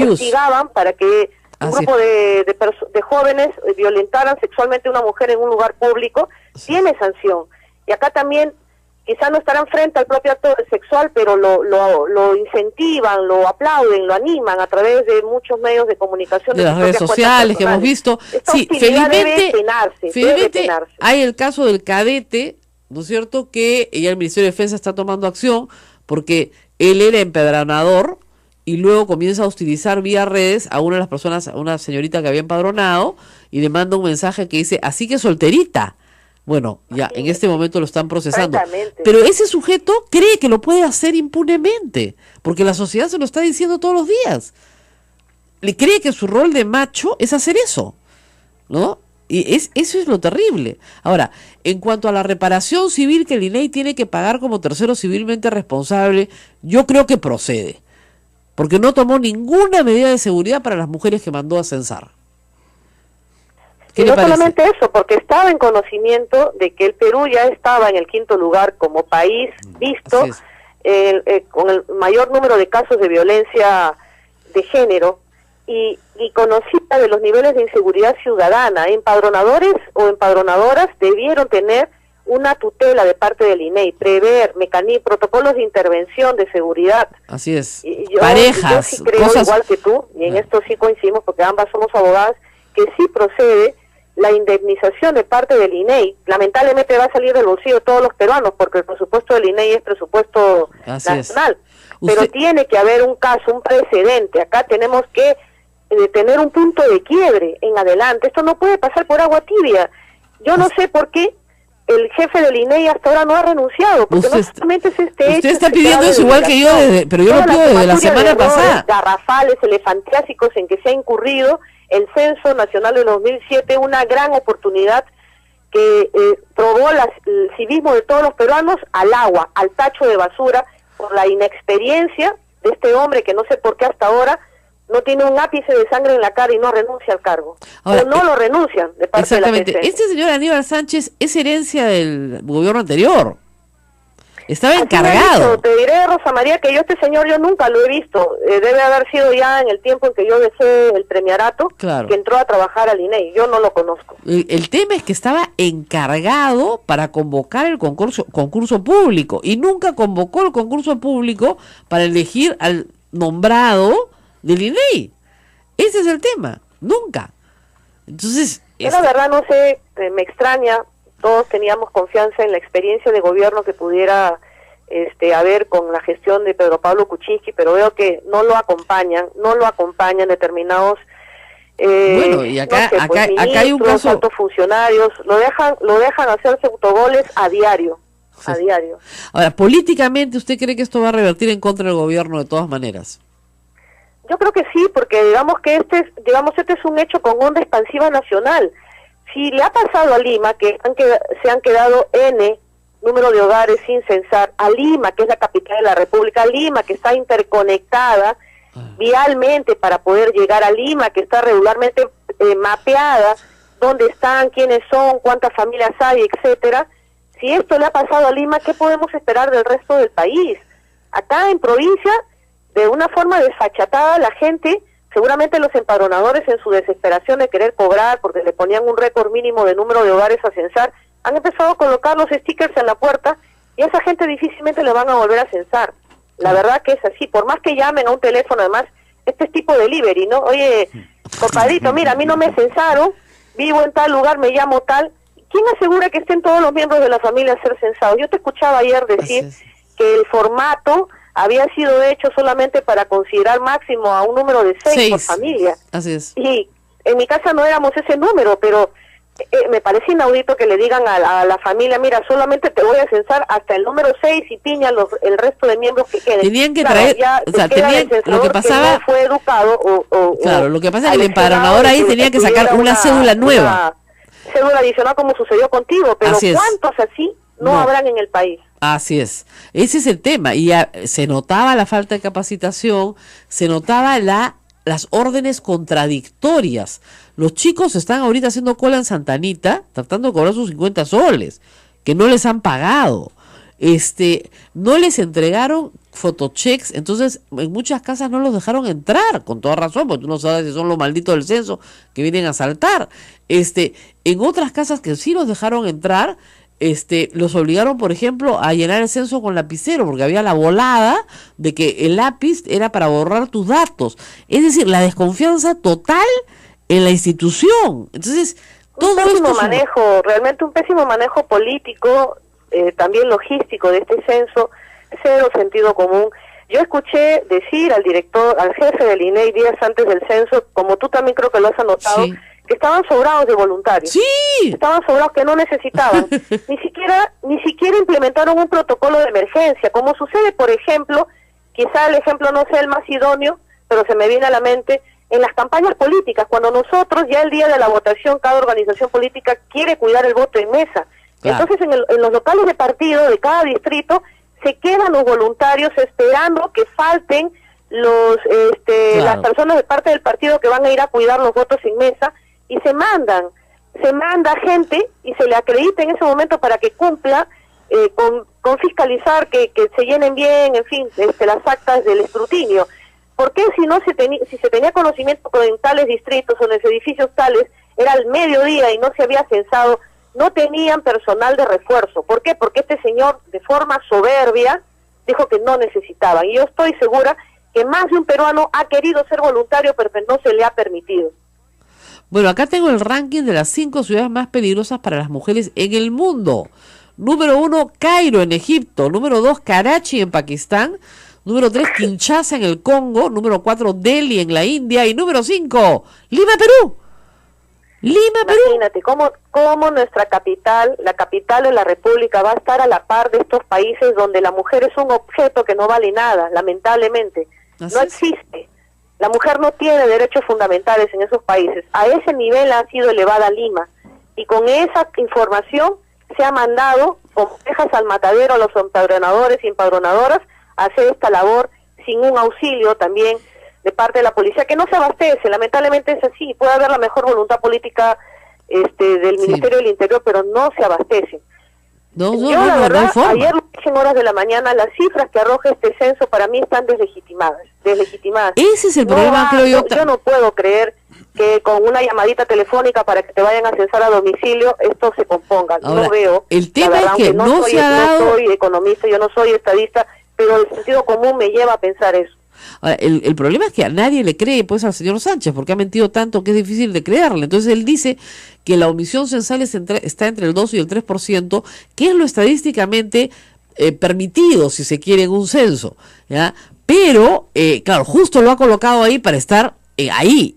hostigaban para que un grupo de jóvenes violentaran sexualmente a una mujer en un lugar público, tiene sanción. Y acá también, quizás no estarán frente al propio acto sexual, pero lo incentivan, lo aplauden, lo animan a través de muchos medios de comunicación. De las redes sociales que hemos visto. Sí, felizmente hay el caso del cadete, ¿no es cierto?, que ya el Ministerio de Defensa está tomando acción, porque él era empedronador, y luego comienza a hostilizar vía redes a una de las personas, a una señorita que había empadronado, y le manda un mensaje que dice, así que solterita. Bueno, ya en este momento lo están procesando. Pero ese sujeto cree que lo puede hacer impunemente, porque la sociedad se lo está diciendo todos los días. Le cree que su rol de macho es hacer eso, ¿no? Y eso es lo terrible. Ahora, en cuanto a la reparación civil que el INEI tiene que pagar como tercero civilmente responsable, yo creo que procede, porque no tomó ninguna medida de seguridad para las mujeres que mandó a censar. Y no solamente eso, porque estaba en conocimiento de que el Perú ya estaba en el 5º lugar como país visto con el mayor número de casos de violencia de género, y conocía de los niveles de inseguridad ciudadana. Empadronadores o empadronadoras debieron tener una tutela de parte del INEI, prever protocolos de intervención de seguridad. Así es. Parejas, yo sí creo, igual que tú, y en esto sí coincidimos porque ambas somos abogadas, que sí procede la indemnización de parte del INEI. Lamentablemente va a salir del bolsillo de todos los peruanos, porque el presupuesto del INEI es presupuesto nacional. Pero tiene que haber un caso, un precedente. Acá tenemos que tener un punto de quiebre en adelante. Esto no puede pasar por agua tibia. Yo no sé por qué el jefe del INEI hasta ahora no ha renunciado, porque no solamente es este hecho. Usted está pidiendo eso igual que yo, pero yo lo pido desde la semana pasada. Garrafales, elefantiásicos en que se ha incurrido el Censo Nacional de 2007, una gran oportunidad que probó el civismo de todos los peruanos al agua, al tacho de basura, por la inexperiencia de este hombre que no sé por qué hasta ahora no tiene un ápice de sangre en la cara y no renuncia al cargo. Ahora, o no lo renuncian de parte de la exactamente. Este señor Aníbal Sánchez es herencia del gobierno anterior. Estaba encargado. Te diré, Rosa María, que yo este señor yo nunca lo he visto. Debe haber sido ya en el tiempo en que yo dejé el premiarato, claro, que entró a trabajar al INEI. Yo no lo conozco. El tema es que estaba encargado para convocar el concurso público y nunca convocó el concurso público para elegir al nombrado del INEI. Ese es el tema. Nunca. Entonces... Yo la verdad no sé, me extraña. Todos teníamos confianza en la experiencia de gobierno que pudiera haber con la gestión de Pedro Pablo Kuczynski, pero veo que no lo acompañan determinados bueno, y acá, no sé, pues, acá hay un caso, altos funcionarios, lo dejan hacerse autogoles a diario. Sí. A diario. Ahora, políticamente, ¿usted cree que esto va a revertir en contra del gobierno de todas maneras? Yo creo que sí, porque digamos que este es un hecho con onda expansiva nacional. Si le ha pasado a Lima, que se han quedado N número de hogares sin censar, a Lima, que es la capital de la República, Lima, que está interconectada vialmente para poder llegar a Lima, que está regularmente mapeada, dónde están, quiénes son, cuántas familias hay, etcétera. Si esto le ha pasado a Lima, ¿qué podemos esperar del resto del país? Acá en provincia, de una forma desfachatada, la gente... Seguramente los empadronadores, en su desesperación de querer cobrar, porque le ponían un récord mínimo de número de hogares a censar, han empezado a colocar los stickers en la puerta y a esa gente difícilmente le van a volver a censar. La verdad que es así, por más que llamen a un teléfono, además, este es tipo delivery, ¿no? Oye, compadrito, mira, a mí no me censaron, vivo en tal lugar, me llamo tal. ¿Quién asegura que estén todos los miembros de la familia a ser censados? Yo te escuchaba ayer decir que el formato había sido hecho solamente para considerar máximo a un número de 6 por familia. Así es. Y en mi casa no éramos ese número, pero me parece inaudito que le digan a la familia, mira, solamente te voy a censar hasta el número 6 y piña el resto de miembros que queden. Tenían que traer, o sea, lo que pasaba... Que no fue educado claro, lo que pasa es que el empadronador ahí tenía que sacar una cédula nueva. Una cédula adicional como sucedió contigo, pero ¿cuántos así no habrán en el país? Así es, ese es el tema, y se notaba la falta de capacitación, se notaba las órdenes contradictorias. Los chicos están ahorita haciendo cola en Santa Anita, tratando de cobrar sus 50 soles, que no les han pagado. No les entregaron fotochecks, entonces en muchas casas no los dejaron entrar, con toda razón, porque tú no sabes si son los malditos del censo que vienen a asaltar. En otras casas que sí los dejaron entrar, los obligaron, por ejemplo, a llenar el censo con lapicero, porque había la volada de que el lápiz era para borrar tus datos. Es decir, la desconfianza total en la institución. Entonces, todo esto realmente un pésimo manejo político, también logístico de este censo, cero sentido común. Yo escuché decir al jefe del INEI días antes del censo, como tú también creo que lo has anotado, que estaban sobrados de voluntarios. Sí. Estaban sobrados, que no necesitaban. Ni siquiera implementaron un protocolo de emergencia, como sucede, por ejemplo, quizá el ejemplo no sea el más idóneo, pero se me viene a la mente, en las campañas políticas, cuando nosotros ya el día de la votación, cada organización política quiere cuidar el voto en mesa. Claro. Entonces en los locales de partido de cada distrito se quedan los voluntarios esperando que falten las personas de parte del partido que van a ir a cuidar los votos en mesa, y se manda gente y se le acredita en ese momento para que cumpla con fiscalizar que se llenen bien, en fin, las actas del escrutinio. ¿Por qué si se tenía conocimiento que en tales distritos o en los edificios tales era el mediodía y no se había censado, no tenían personal de refuerzo? ¿Por qué? Porque este señor, de forma soberbia, dijo que no necesitaban. Y yo estoy segura que más de un peruano ha querido ser voluntario, pero no se le ha permitido. Bueno, acá tengo el ranking de las 5 ciudades más peligrosas para las mujeres en el mundo. Número 1, Cairo en Egipto. Número 2, Karachi en Pakistán. Número 3, Kinshasa en el Congo. Número 4, Delhi en la India. Y número 5, Lima, Perú. Lima, Perú. Imagínate cómo nuestra capital, la capital de la República, va a estar a la par de estos países donde la mujer es un objeto que no vale nada, lamentablemente. Así No es. existe. La mujer no tiene derechos fundamentales en esos países. A ese nivel ha sido elevada Lima. Y con esa información se ha mandado con ovejas al matadero a los empadronadores y empadronadoras a hacer esta labor sin un auxilio también de parte de la policía, que no se abastece. Lamentablemente es así. Puede haber la mejor voluntad política del Sí. Ministerio del Interior, pero no se abastece. No, Yo, no, la no, no hay verdad, forma. ayer lo dije en horas de la mañana, las cifras que arroja este censo para mí están deslegitimadas. Ese es el No problema, creo yo. yo no puedo creer que con una llamadita telefónica para que te vayan a censar a domicilio esto se componga. Ahora, no veo. el tema la verdad, es que aunque no se ha dado- no soy economista, yo no soy estadista, pero el sentido común me lleva a pensar eso. Ahora, el problema es que a nadie le cree pues al señor Sánchez, porque ha mentido tanto que es difícil de creerle. Entonces él dice que la omisión censal está entre el 2 y el 3%, que es lo estadísticamente permitido, si se quiere, en un censo, ¿ya? Pero, claro, justo lo ha colocado ahí para estar ahí.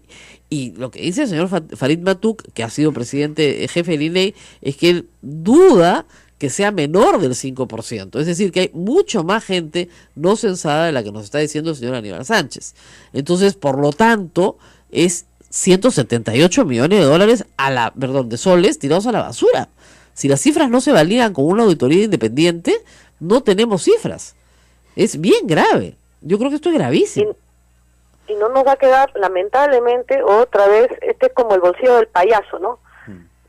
Y lo que dice el señor Farid Matuk, que ha sido presidente, jefe del INEI, es que él duda que sea menor del 5%. Es decir, que hay mucho más gente no censada de la que nos está diciendo el señor Aníbal Sánchez. Entonces, por lo tanto, es 178 millones de dólares de soles tirados a la basura. Si las cifras no se validan con una auditoría independiente, no tenemos cifras. Es bien grave. Yo creo que esto es gravísimo. Y no nos va a quedar, lamentablemente, otra vez, este es como el bolsillo del payaso, ¿no?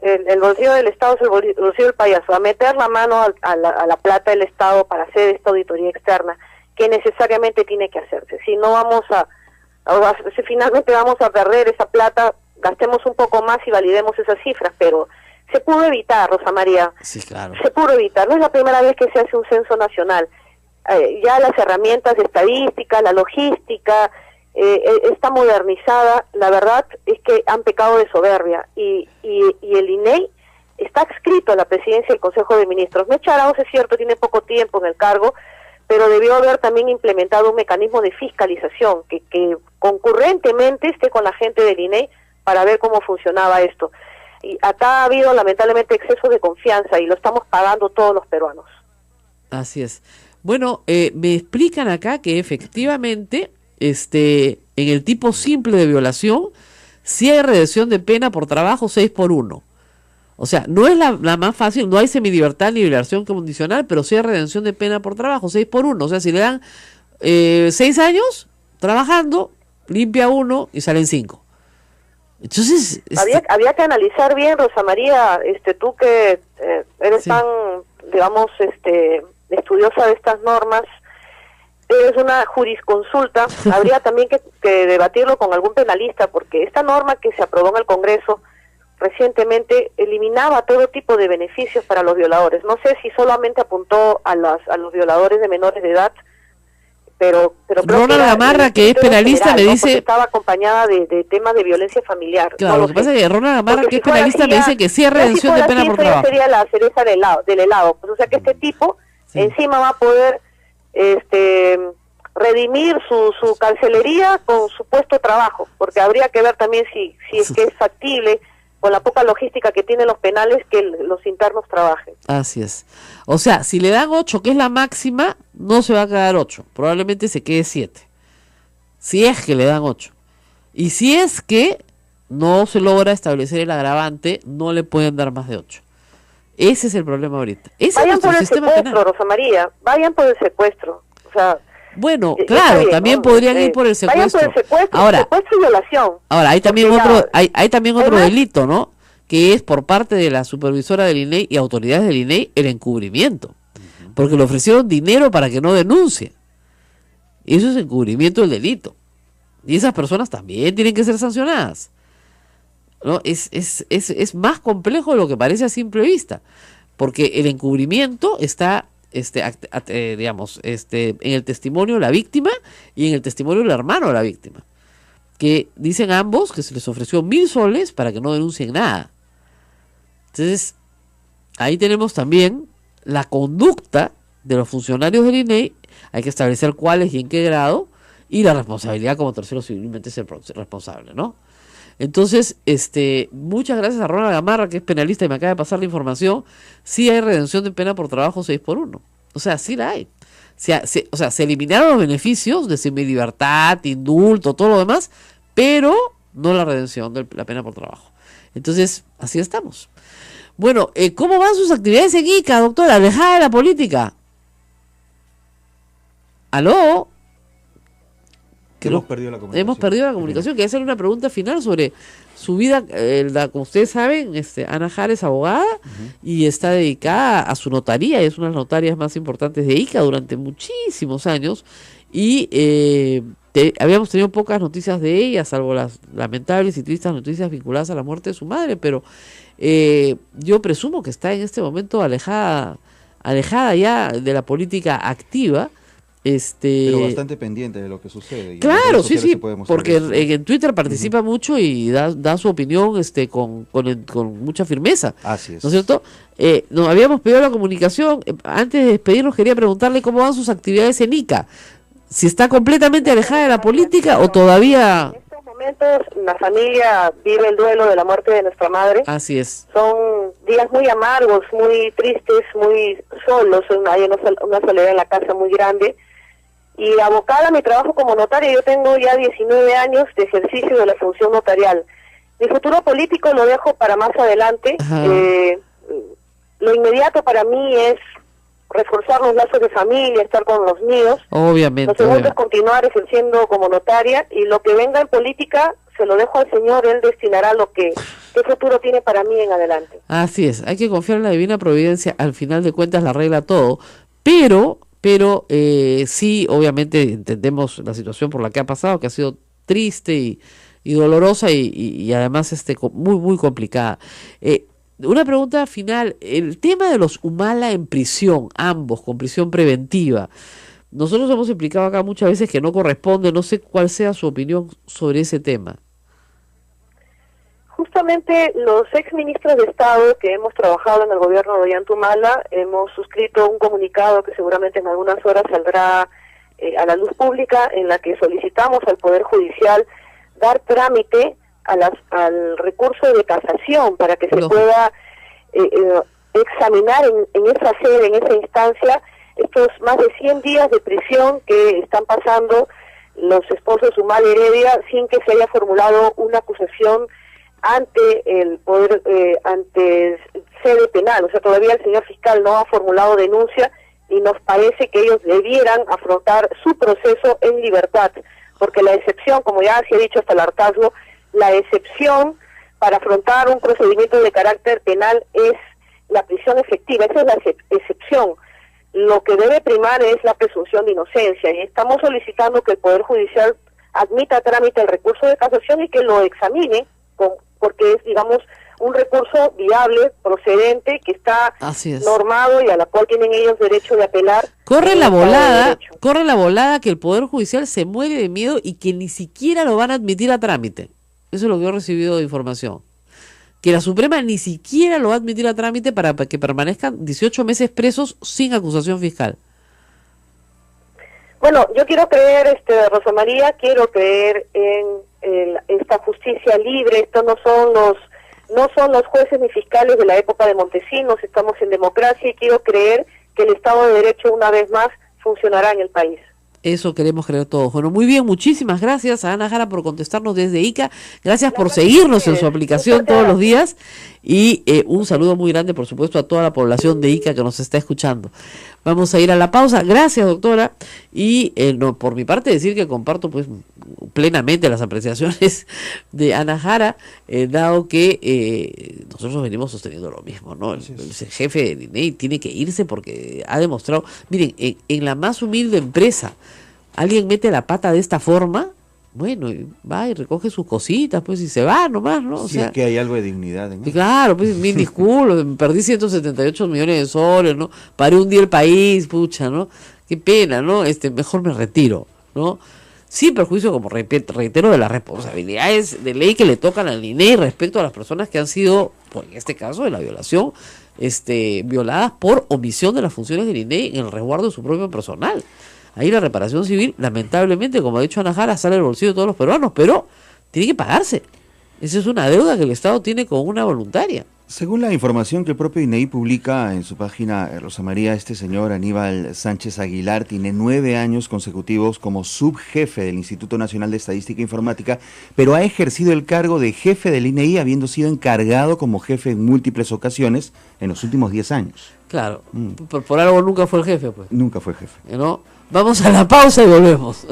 El bolsillo del Estado es el bolsillo del payaso, a meter la mano a la plata del Estado para hacer esta auditoría externa, que necesariamente tiene que hacerse. Si no si finalmente vamos a perder esa plata, gastemos un poco más y validemos esas cifras, pero se pudo evitar, Rosa María. Sí, claro. Se pudo evitar, no es la primera vez que se hace un censo nacional. Ya las herramientas de estadística, la logística, está modernizada. La verdad es que han pecado de soberbia y el INEI está adscrito a la presidencia del Consejo de Ministros. Mecha Arauz, es cierto, tiene poco tiempo en el cargo, pero debió haber también implementado un mecanismo de fiscalización que concurrentemente esté con la gente del INEI para ver cómo funcionaba esto. Y acá ha habido lamentablemente exceso de confianza y lo estamos pagando todos los peruanos. Así es. Bueno, me explican acá que efectivamente en el tipo simple de violación sí hay redención de pena por trabajo 6x1. O sea, no es la más fácil, no hay semidibertad ni liberación condicional, pero sí hay redención de pena por trabajo 6x1. O sea, si le dan 6 años trabajando, limpia 1 y salen 5. Entonces había que analizar bien, Rosa María, tú que eres Sí. tan, digamos, estudiosa de estas normas, es una jurisconsulta, habría también que debatirlo con algún penalista, porque esta norma que se aprobó en el Congreso recientemente eliminaba todo tipo de beneficios para los violadores. No sé si solamente apuntó a los violadores de menores de edad, pero creo Ronald era Gamarra, el que es criterio penalista, general, me ¿no? dice... Porque estaba acompañada de temas de violencia familiar. Claro, No lo que sé. pasa es que Ronald Gamarra, Porque que si es fuera penalista, así me ya- dice que sí hay ya si redención de fuera pena así, por eso ya trabajo. sería la cereza del helado. Pues, o sea que este tipo Sí. encima va a poder redimir su cancelería con su puesto de trabajo, porque habría que ver también si es que es factible con la poca logística que tienen los penales que los internos trabajen. Así es. O sea, si le dan 8, que es la máxima, no se va a quedar 8. Probablemente se quede 7. Si es que le dan 8. Y si es que no se logra establecer el agravante, no le pueden dar más de 8. Ese es el problema ahorita. Ese es Vayan nuestro por el sistema secuestro, penal. Rosa María, vayan por el secuestro. O sea, Bueno, está claro, bien, también ¿no? podrían ir por el Vayan secuestro. por el secuestro, Ahora, secuestro y violación. Ahora, hay también Porque otro, ya- hay también otro además- delito, ¿no? Que es por parte de la supervisora del INEI y autoridades del INEI el encubrimiento. Porque le ofrecieron dinero para que no denuncie. Eso es encubrimiento del delito. Y esas personas también tienen que ser sancionadas. ¿No? Es más complejo de lo que parece a simple vista. Porque el encubrimiento está digamos, en el testimonio de la víctima y en el testimonio del hermano de la víctima, que dicen ambos que se les ofreció 1.000 soles para que no denuncien nada. Entonces, ahí tenemos también la conducta de los funcionarios del INEI, hay que establecer cuáles y en qué grado, y la responsabilidad como tercero civilmente ser responsable, ¿no? Entonces, muchas gracias a Ronald Gamarra, que es penalista y me acaba de pasar la información. Sí hay redención de pena por trabajo 6x1. O sea, sí la hay. O sea, se eliminaron los beneficios de semilibertad, indulto, todo lo demás, pero no la redención de la pena por trabajo. Entonces, así estamos. Bueno, ¿cómo van sus actividades en Ica, doctora? Alejada de la política. ¿Aló? Hemos perdido la comunicación. Hemos perdido la comunicación. Quería hacerle una pregunta final sobre su vida. Como ustedes saben, Ana Jara es abogada y está dedicada a su notaría, y es una de las notarias más importantes de Ica durante muchísimos años. Y habíamos tenido pocas noticias de ella, salvo las lamentables y tristes noticias vinculadas a la muerte de su madre, pero yo presumo que está en este momento alejada ya de la política activa. Pero bastante pendiente de lo que sucede. Claro, sí, porque en Twitter participa mucho y da su opinión con mucha firmeza. Así es. ¿No es cierto? Nos habíamos pedido la comunicación. Antes de despedirnos, quería preguntarle cómo van sus actividades en Ica. Si está completamente alejada de la política o todavía... En estos momentos la familia vive el duelo de la muerte de nuestra madre. Así es. Son días muy amargos, muy tristes, muy solos. Hay una soledad en la casa muy grande. Y abocada a mi trabajo como notaria, yo tengo ya 19 años de ejercicio de la función notarial. Mi futuro político lo dejo para más adelante. Lo inmediato para mí es reforzar los lazos de familia, estar con los míos. Obviamente. Lo segundo es continuar ejerciendo como notaria, y lo que venga en política se lo dejo al Señor. Él destinará qué futuro tiene para mí en adelante. Así es, hay que confiar en la divina providencia. Al final de cuentas la arregla todo, pero sí, obviamente entendemos la situación por la que ha pasado, que ha sido triste y dolorosa y además muy, muy complicada. Una pregunta final, el tema de los Humala en prisión, ambos con prisión preventiva. Nosotros hemos explicado acá muchas veces que no corresponde, no sé cuál sea su opinión sobre ese tema. Justamente los exministros de Estado que hemos trabajado en el gobierno de Ollanta Humala hemos suscrito un comunicado que seguramente en algunas horas saldrá a la luz pública, en la que solicitamos al Poder Judicial dar trámite al recurso de casación para que se pueda examinar en esa sede, en esa instancia, estos más de 100 días de prisión que están pasando los esposos Humala Heredia sin que se haya formulado una acusación ante el poder, ante sede penal. O sea, todavía el señor fiscal no ha formulado denuncia y nos parece que ellos debieran afrontar su proceso en libertad, porque la excepción, como ya se ha dicho hasta el hartazgo, la excepción para afrontar un procedimiento de carácter penal es la prisión efectiva. Esa es la excepción. Lo que debe primar es la presunción de inocencia, y estamos solicitando que el Poder Judicial admita a trámite el recurso de casación y que lo examine, porque es, digamos, un recurso viable, procedente, que está normado y a la cual tienen ellos derecho de apelar. Corre la volada que el Poder Judicial se muere de miedo y que ni siquiera lo van a admitir a trámite. Eso es lo que yo he recibido de información. Que la Suprema ni siquiera lo va a admitir a trámite para que permanezcan 18 meses presos sin acusación fiscal. Bueno, yo quiero creer, Rosa María, quiero creer en esta justicia libre. Esto no son los jueces ni fiscales de la época de Montesinos. Estamos en democracia y quiero creer que el Estado de Derecho una vez más funcionará en el país. Eso queremos creer todos. Bueno, muy bien, muchísimas gracias a Ana Jara por contestarnos desde Ica. Gracias por seguirnos en su aplicación todos los días. Y un saludo muy grande, por supuesto, a toda la población de Ica que nos está escuchando. Vamos a ir a la pausa. Gracias, doctora. Y por mi parte decir que comparto pues plenamente las apreciaciones de Ana Jara, dado que nosotros venimos sosteniendo lo mismo, ¿no? El jefe del INEI tiene que irse porque ha demostrado, miren, en la más humilde empresa, alguien mete la pata de esta forma, bueno, y va y recoge sus cositas, pues, y se va nomás, ¿no? O sea, es que hay algo de dignidad en eso. Claro, pues, mil disculpas, perdí 178 millones de soles, ¿no? Paré un día el país, pucha, ¿no? Qué pena, ¿no? Mejor me retiro, ¿no? Sin perjuicio, como reitero, de las responsabilidades de ley que le tocan al INEI respecto a las personas que han sido, pues, en este caso de la violación, violadas por omisión de las funciones del INEI en el resguardo de su propio personal. Ahí la reparación civil, lamentablemente, como ha dicho Ana Jara, sale del bolsillo de todos los peruanos, pero tiene que pagarse. Esa es una deuda que el Estado tiene con una voluntaria. Según la información que el propio INEI publica en su página, Rosa María, este señor Aníbal Sánchez Aguilar tiene 9 años consecutivos como subjefe del Instituto Nacional de Estadística e Informática, pero ha ejercido el cargo de jefe del INEI, habiendo sido encargado como jefe en múltiples ocasiones en los últimos 10 años. Claro, por algo nunca fue el jefe, pues. Nunca fue jefe. ¿No? Vamos a la pausa y volvemos.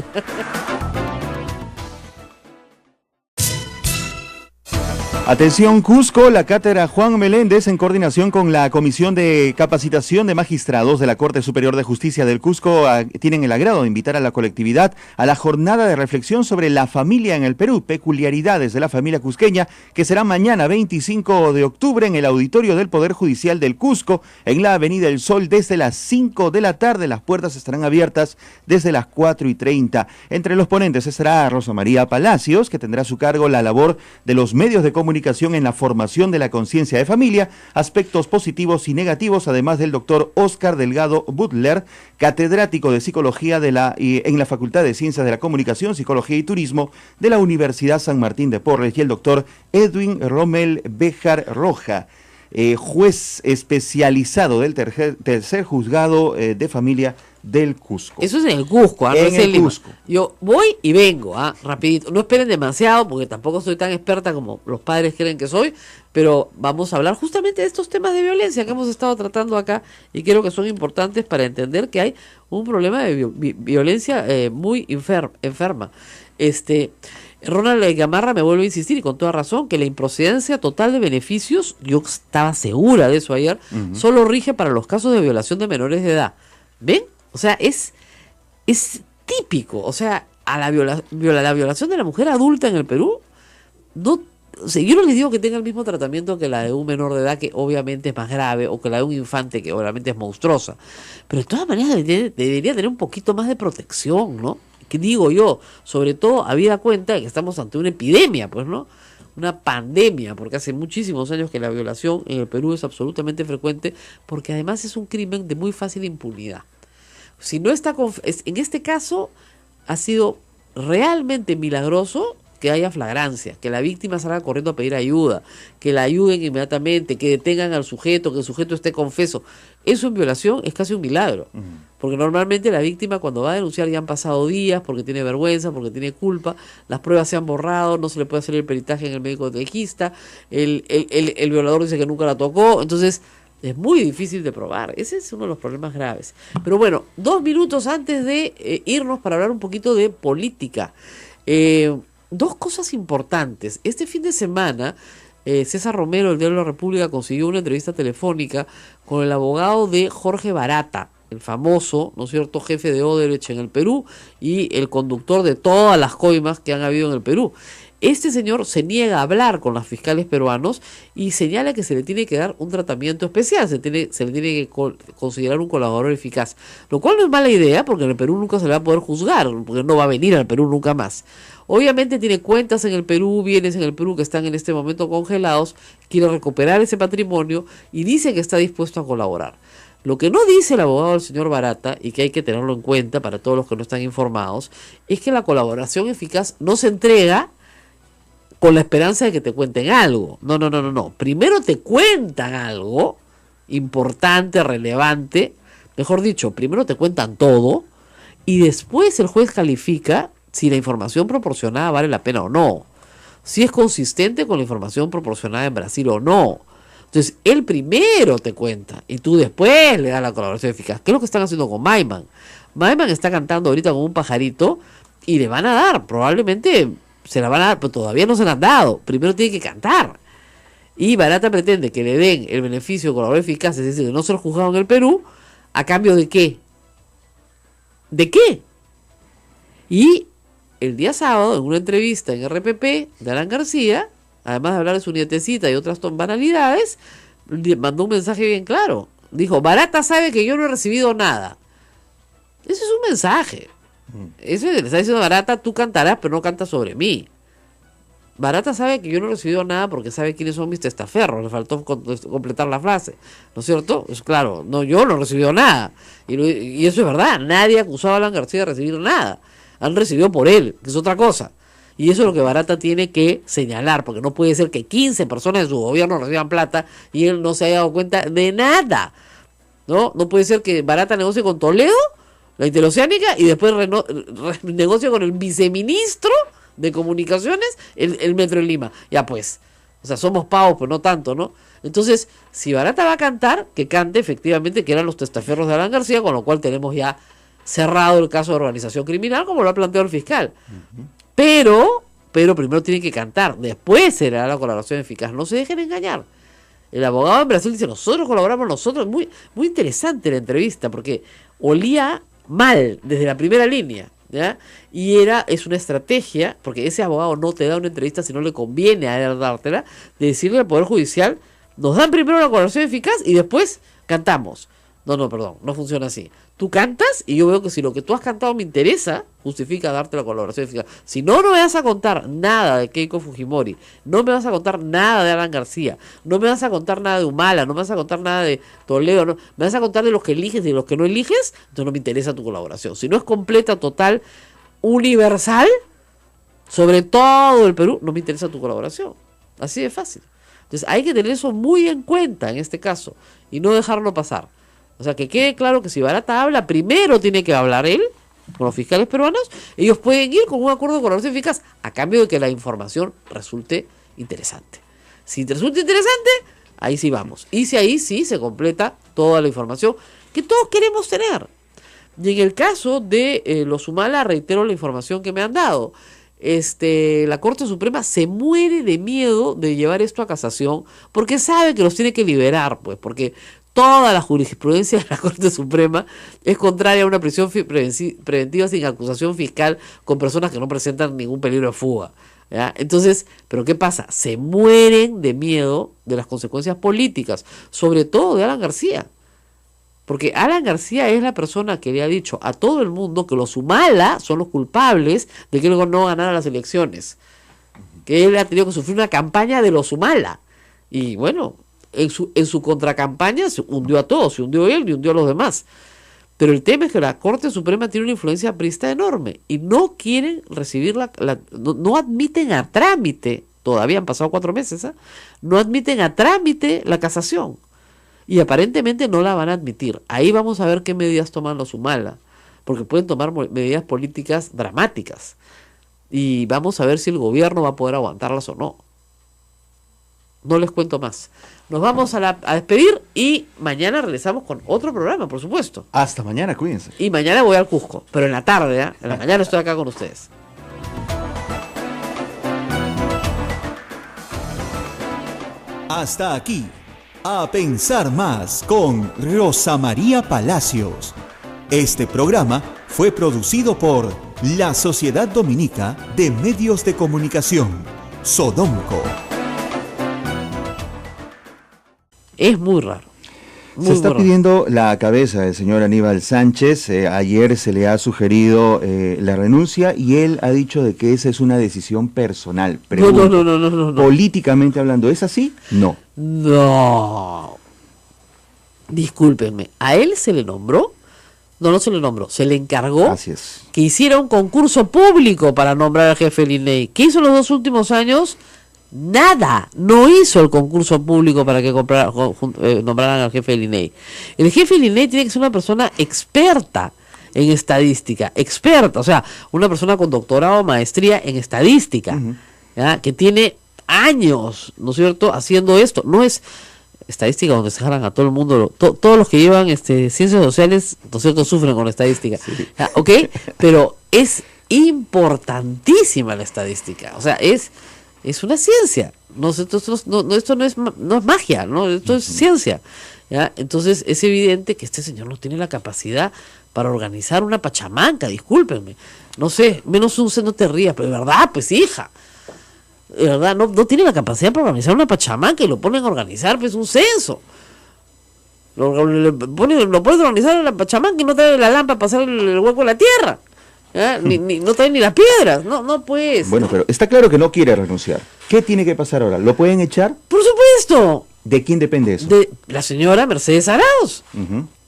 Atención Cusco, la cátedra Juan Meléndez, en coordinación con la Comisión de Capacitación de Magistrados de la Corte Superior de Justicia del Cusco, tienen el agrado de invitar a la colectividad a la jornada de reflexión sobre la familia en el Perú, peculiaridades de la familia cusqueña, que será mañana 25 de octubre en el Auditorio del Poder Judicial del Cusco, en la Avenida El Sol, desde las 5 de la tarde. Las puertas estarán abiertas desde las 4:30. Entre los ponentes estará Rosa María Palacios, que tendrá a su cargo la labor de los medios de comunicación en la formación de la conciencia de familia, aspectos positivos y negativos, además del doctor Oscar Delgado Butler, catedrático de Psicología en la Facultad de Ciencias de la Comunicación, Psicología y Turismo de la Universidad San Martín de Porres, y el doctor Edwin Rommel Béjar Roja, juez especializado del tercer juzgado de familia del Cusco. Eso es en el Cusco, no es en Lima. Cusco. Yo voy y vengo, rapidito. No esperen demasiado, porque tampoco soy tan experta como los padres creen que soy, pero vamos a hablar justamente de estos temas de violencia que hemos estado tratando acá y creo que son importantes para entender que hay un problema de violencia muy enferma. Ronald Gamarra me vuelve a insistir, y con toda razón, que la improcedencia total de beneficios, yo estaba segura de eso ayer, solo rige para los casos de violación de menores de edad. ¿Ven? O sea, es típico. O sea, a la violación de la mujer adulta en el Perú, no, o sea, yo no les digo que tenga el mismo tratamiento que la de un menor de edad, que obviamente es más grave, o que la de un infante, que obviamente es monstruosa. Pero de todas maneras debería tener un poquito más de protección, ¿no? ¿Qué digo yo? Sobre todo habida cuenta de que estamos ante una epidemia, pues, ¿no? Una pandemia, porque hace muchísimos años que la violación en el Perú es absolutamente frecuente, porque además es un crimen de muy fácil impunidad. Si no está en este caso ha sido realmente milagroso que haya flagrancia, que la víctima salga corriendo a pedir ayuda, que la ayuden inmediatamente, que detengan al sujeto, que el sujeto esté confeso. Eso en violación es casi un milagro, porque normalmente la víctima cuando va a denunciar ya han pasado días, porque tiene vergüenza, porque tiene culpa, las pruebas se han borrado, no se le puede hacer el peritaje en el médico legista, el violador dice que nunca la tocó, entonces es muy difícil de probar. Ese es uno de los problemas graves. Pero bueno, 2 minutos antes de irnos para hablar un poquito de política. 2 cosas importantes. Este fin de semana, César Romero, el diario de la República, consiguió una entrevista telefónica con el abogado de Jorge Barata, el famoso, ¿no es cierto?, jefe de Odebrecht en el Perú y el conductor de todas las coimas que han habido en el Perú. Este señor se niega a hablar con los fiscales peruanos y señala que se le tiene que dar un tratamiento especial, se le tiene que considerar un colaborador eficaz, lo cual no es mala idea, porque en el Perú nunca se le va a poder juzgar, porque no va a venir al Perú nunca más. Obviamente tiene cuentas en el Perú, bienes en el Perú que están en este momento congelados, quiere recuperar ese patrimonio y dice que está dispuesto a colaborar. Lo que no dice el abogado del señor Barata, y que hay que tenerlo en cuenta para todos los que no están informados, es que la colaboración eficaz no se entrega con la esperanza de que te cuenten algo. No. Primero te cuentan algo importante, relevante, mejor dicho, primero te cuentan todo, y después el juez califica si la información proporcionada vale la pena o no, si es consistente con la información proporcionada en Brasil o no. Entonces, él primero te cuenta y tú después le das la colaboración eficaz. ¿Qué es lo que están haciendo con Maiman? Maiman está cantando ahorita con un pajarito y le van a dar, probablemente se la van a dar, pero todavía no se la han dado. Primero tiene que cantar. Y Barata pretende que le den el beneficio de colaboración eficaz, es decir, de no ser juzgado en el Perú, ¿a cambio de qué? ¿De qué? Y el día sábado, en una entrevista en RPP de Alan García, además de hablar de su nietecita y otras banalidades, mandó un mensaje bien claro. Dijo, Barata sabe que yo no he recibido nada. Ese es un mensaje. Eso le está diciendo Barata, tú cantarás, pero no cantas sobre mí. Barata sabe que yo no he recibido nada porque sabe quiénes son mis testaferros. Le faltó completar la frase, ¿no es cierto? Es claro, no, yo no he recibido nada. Y eso es verdad, nadie acusaba a Alan García de recibir nada. Han recibido por él, que es otra cosa. Y eso es lo que Barata tiene que señalar, porque no puede ser que 15 personas de su gobierno reciban plata y él no se haya dado cuenta de nada. No puede ser que Barata negocie con Toledo, la Interoceánica, y después negocie con el viceministro de Comunicaciones el Metro de Lima. Ya pues, o sea, somos pavos, pero no tanto, ¿no? Entonces, si Barata va a cantar, que cante efectivamente que eran los testaferros de Alan García, con lo cual tenemos ya cerrado el caso de organización criminal, como lo ha planteado el fiscal. Pero primero tienen que cantar, después será la colaboración eficaz. No se dejen engañar. El abogado en Brasil dice, nosotros colaboramos, nosotros. Muy, muy interesante la entrevista, porque olía mal desde la primera línea, ¿ya? Y es una estrategia, porque ese abogado no te da una entrevista si no le conviene a él dártela, de decirle al Poder Judicial, nos dan primero la colaboración eficaz y después cantamos. No, perdón, no funciona así. Tú cantas y yo veo que si lo que tú has cantado me interesa, justifica darte la colaboración eficaz. Si no me vas a contar nada de Keiko Fujimori, no me vas a contar nada de Alan García, no me vas a contar nada de Humala, no me vas a contar nada de Toledo, no, me vas a contar de los que eliges y de los que no eliges, entonces no me interesa tu colaboración. Si no es completa, total, universal, sobre todo el Perú, no me interesa tu colaboración. Así de fácil. Entonces hay que tener eso muy en cuenta en este caso y no dejarlo pasar. O sea, que quede claro que si Barata habla, primero tiene que hablar él con los fiscales peruanos. Ellos pueden ir con un acuerdo de colaboración eficaz a cambio de que la información resulte interesante. Si resulta interesante, ahí sí vamos. Y si ahí sí se completa toda la información que todos queremos tener. Y en el caso de los Humala, reitero la información que me han dado. La Corte Suprema se muere de miedo de llevar esto a casación porque sabe que los tiene que liberar, pues, porque toda la jurisprudencia de la Corte Suprema es contraria a una prisión preventiva sin acusación fiscal con personas que no presentan ningún peligro de fuga, ¿ya? Entonces, ¿pero qué pasa? Se mueren de miedo de las consecuencias políticas, sobre todo de Alan García. Porque Alan García es la persona que le ha dicho a todo el mundo que los Humala son los culpables de que él no ganara las elecciones. Que él ha tenido que sufrir una campaña de los Humala. Y bueno, en su contracampaña se hundió a todos, se hundió él y hundió a los demás. Pero el tema es que la Corte Suprema tiene una influencia aprista enorme y no quieren recibir no admiten a trámite, todavía han pasado 4 meses, no admiten a trámite la casación. Y aparentemente no la van a admitir. Ahí vamos a ver qué medidas toman los Humala, porque pueden tomar medidas políticas dramáticas. Y vamos a ver si el gobierno va a poder aguantarlas o no. No les cuento más. Nos vamos a despedir y mañana regresamos con otro programa, por supuesto. Hasta mañana, cuídense. Y mañana voy al Cusco, pero en la tarde, ¿eh? En la mañana estoy acá con ustedes. Hasta aquí, A Pensar Más con Rosa María Palacios. Este programa fue producido por la Sociedad Dominica de Medios de Comunicación, Sodomco. Es muy raro. Se está pidiendo la cabeza del señor Aníbal Sánchez. Ayer se le ha sugerido la renuncia y él ha dicho de que esa es una decisión personal. Pregunto, No. políticamente hablando, ¿es así? No. No. Discúlpenme, ¿a él se le nombró? No se le nombró, se le encargó. Así es. Que hiciera un concurso público para nombrar al jefe del INEI. ¿Qué hizo los 2 últimos años? Nada, no hizo el concurso público para que nombraran al jefe del INEI. El jefe del INEI tiene que ser una persona experta en estadística, o sea, una persona con doctorado, maestría en estadística, ¿ya? Que tiene años, ¿no es cierto?, haciendo esto. No es estadística donde se jalan a todo el mundo, todos los que llevan ciencias sociales, ¿no es cierto?, sufren con estadística, sí. ¿Ok? Pero es importantísima la estadística, o sea, es una ciencia, esto no es magia, ¿no? Esto es ciencia, ¿ya? Entonces es evidente que este señor no tiene la capacidad para organizar una pachamanca, discúlpenme, no sé, menos un no te rías, pero de verdad, pues hija, de verdad, no tiene la capacidad para organizar una pachamanca y lo ponen a organizar, pues un censo. Lo puedes organizar en la pachamanca y no trae la lámpara para hacer el hueco de la tierra. No trae ni las piedras, no pues. Bueno, pero está claro que no quiere renunciar. ¿Qué tiene que pasar ahora? ¿Lo pueden echar? Por supuesto. ¿De quién depende eso? De la señora Mercedes Arauz.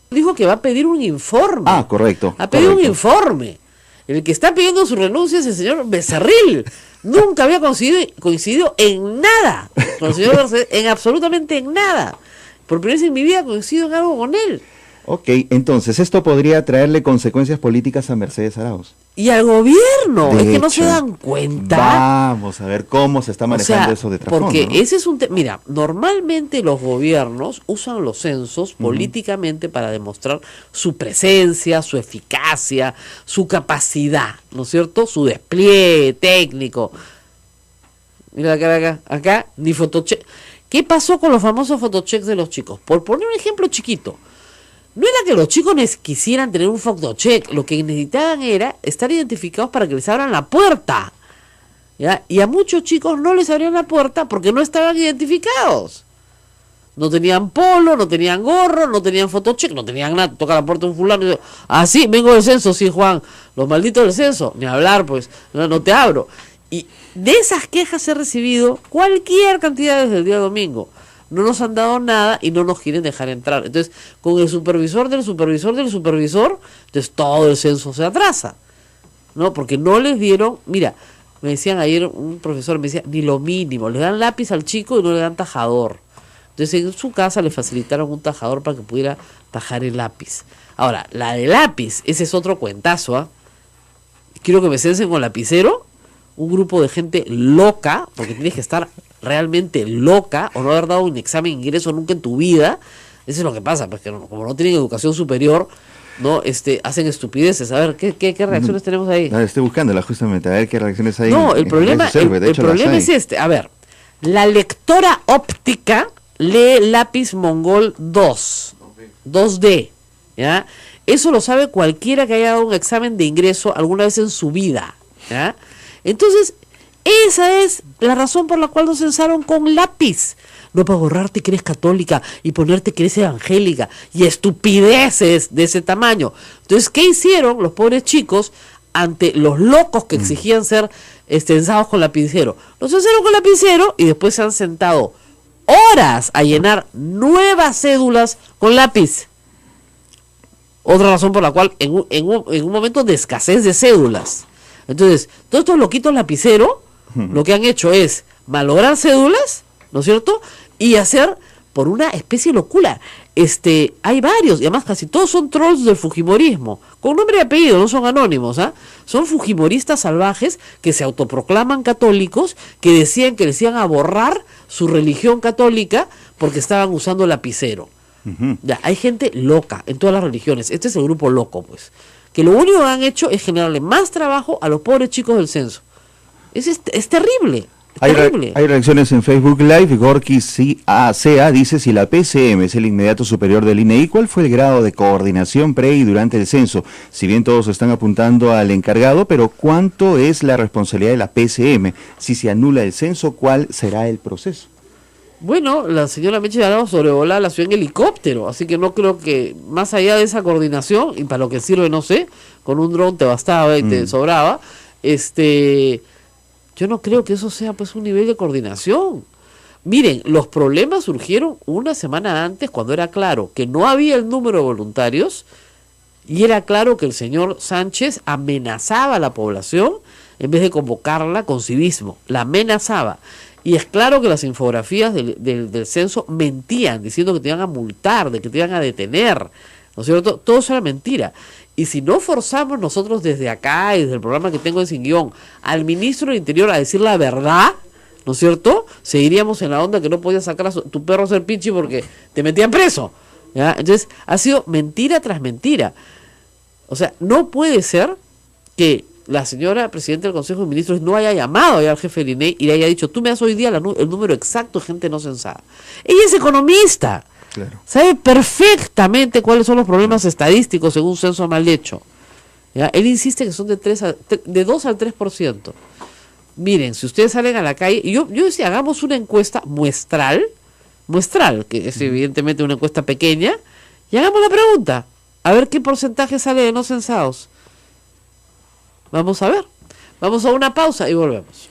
Dijo que va a pedir un informe. Ah, correcto. A pedir un informe. El que está pidiendo su renuncia es el señor Becerril. Nunca había coincidido en nada con el señor Becerril, en absolutamente en nada. Por primera vez en mi vida coincido en algo con él. Ok, entonces esto podría traerle consecuencias políticas a Mercedes Arauz. Y al gobierno, De es que no hecho, se dan cuenta. Vamos a ver cómo se está manejando eso de trasfondo, porque ¿no? ese es un tema. Mira, normalmente los gobiernos usan los censos políticamente para demostrar su presencia, su eficacia, su capacidad, ¿no es cierto? Su despliegue técnico. Mira acá, ni fotocheck. ¿Qué pasó con los famosos fotochecks de los chicos? Por poner un ejemplo chiquito. No era que los chicos quisieran tener un fotocheck, lo que necesitaban era estar identificados para que les abran la puerta, ¿ya? Y a muchos chicos no les abrían la puerta porque no estaban identificados. No tenían polo, no tenían gorro, no tenían fotocheck, no tenían nada. Toca la puerta un fulano y dice, ah, sí, vengo del censo, sí, Juan, los malditos del censo, ni hablar, pues, no te abro. Y de esas quejas he recibido cualquier cantidad desde el día domingo. No nos han dado nada y no nos quieren dejar entrar. Entonces, con el supervisor del supervisor del supervisor, entonces todo el censo se atrasa, ¿no? Porque no les dieron, mira, me decían ayer un profesor, me decía, ni lo mínimo, le dan lápiz al chico y no le dan tajador. Entonces, en su casa le facilitaron un tajador para que pudiera tajar el lápiz. Ahora, la de lápiz, ese es otro cuentazo, ¿ah? Quiero que me censen con lapicero, un grupo de gente loca, porque tienes que estar realmente loca o no haber dado un examen de ingreso nunca en tu vida. Eso es lo que pasa, porque como no tienen educación superior, no hacen estupideces. A ver, ¿qué reacciones tenemos ahí? A ver, estoy buscándola justamente, a ver qué reacciones hay. No, el problema es este. A ver, la lectora óptica lee lápiz Mongol 2D, ¿ya? Eso lo sabe cualquiera que haya dado un examen de ingreso alguna vez en su vida, ¿ya? Entonces, esa es la razón por la cual nos censaron con lápiz. No para borrarte que eres católica y ponerte que eres evangélica y estupideces de ese tamaño. Entonces, ¿qué hicieron los pobres chicos ante los locos que exigían ser censados con lapicero? Los censaron con lapicero y después se han sentado horas a llenar nuevas cédulas con lápiz. Otra razón por la cual en un momento de escasez de cédulas. Entonces, todos estos loquitos lapiceros, lo que han hecho es malograr cédulas, ¿no es cierto? Y hacer por una especie de locura. Hay varios, y además casi todos son trolls del fujimorismo, con nombre y apellido, no son anónimos, ¿ah? Son fujimoristas salvajes que se autoproclaman católicos, que decían que les iban a borrar su religión católica porque estaban usando lapicero. Ya, hay gente loca en todas las religiones. Este es el grupo loco, pues, que lo único que han hecho es generarle más trabajo a los pobres chicos del censo. Es terrible. Hay reacciones en Facebook Live. Gorky CA dice: si la PCM es el inmediato superior del INEI, ¿cuál fue el grado de coordinación pre y durante el censo? Si bien todos están apuntando al encargado, pero ¿cuánto es la responsabilidad de la PCM? Si se anula el censo, ¿cuál será el proceso? Bueno, la señora Meche Alaba sobrevolaba la ciudad en helicóptero, así que no creo que, más allá de esa coordinación, y para lo que sirve no sé, con un dron te bastaba y te sobraba, yo no creo que eso sea pues un nivel de coordinación. Miren, los problemas surgieron una semana antes, cuando era claro que no había el número de voluntarios y era claro que el señor Sánchez amenazaba a la población en vez de convocarla con civismo, la amenazaba. Y es claro que las infografías del censo mentían, diciendo que te iban a multar, de que te iban a detener, ¿no es cierto? Todo eso era mentira. Y si no forzamos nosotros desde acá y desde el programa que tengo en Sin Guión al ministro del Interior a decir la verdad, ¿no es cierto? Seguiríamos en la onda que no podías sacar a tu perro a ser pinche porque te metían preso, ¿ya? Entonces, ha sido mentira tras mentira. O sea, no puede ser que la señora presidenta del Consejo de Ministros no haya llamado ya al jefe del INEI y le haya dicho: tú me das hoy día el número exacto de gente no censada. Ella es economista. Claro. Sabe perfectamente cuáles son los problemas estadísticos en un censo mal hecho, ¿ya? Él insiste que son de 2 al 3%. Miren, si ustedes salen a la calle, y yo decía, hagamos una encuesta muestral, que es evidentemente una encuesta pequeña, y hagamos la pregunta, a ver qué porcentaje sale de no censados. Vamos a ver, vamos a una pausa y volvemos.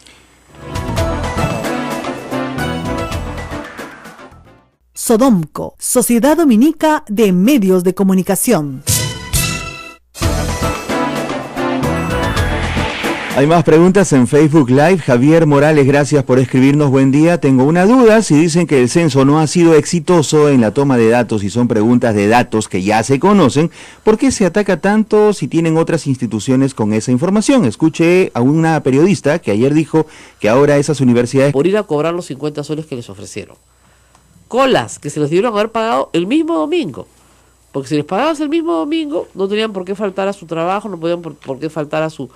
Sodomco, Sociedad Dominica de Medios de Comunicación. Hay más preguntas en Facebook Live. Javier Morales, gracias por escribirnos. Buen día. Tengo una duda. Si dicen que el censo no ha sido exitoso en la toma de datos y son preguntas de datos que ya se conocen, ¿por qué se ataca tanto si tienen otras instituciones con esa información? Escuché a una periodista que ayer dijo que ahora esas universidades... Por ir a cobrar los 50 soles que les ofrecieron. Colas que se les debieron haber pagado el mismo domingo. Porque si les pagabas el mismo domingo, no tenían por qué faltar a su trabajo, no podían por qué faltar a su...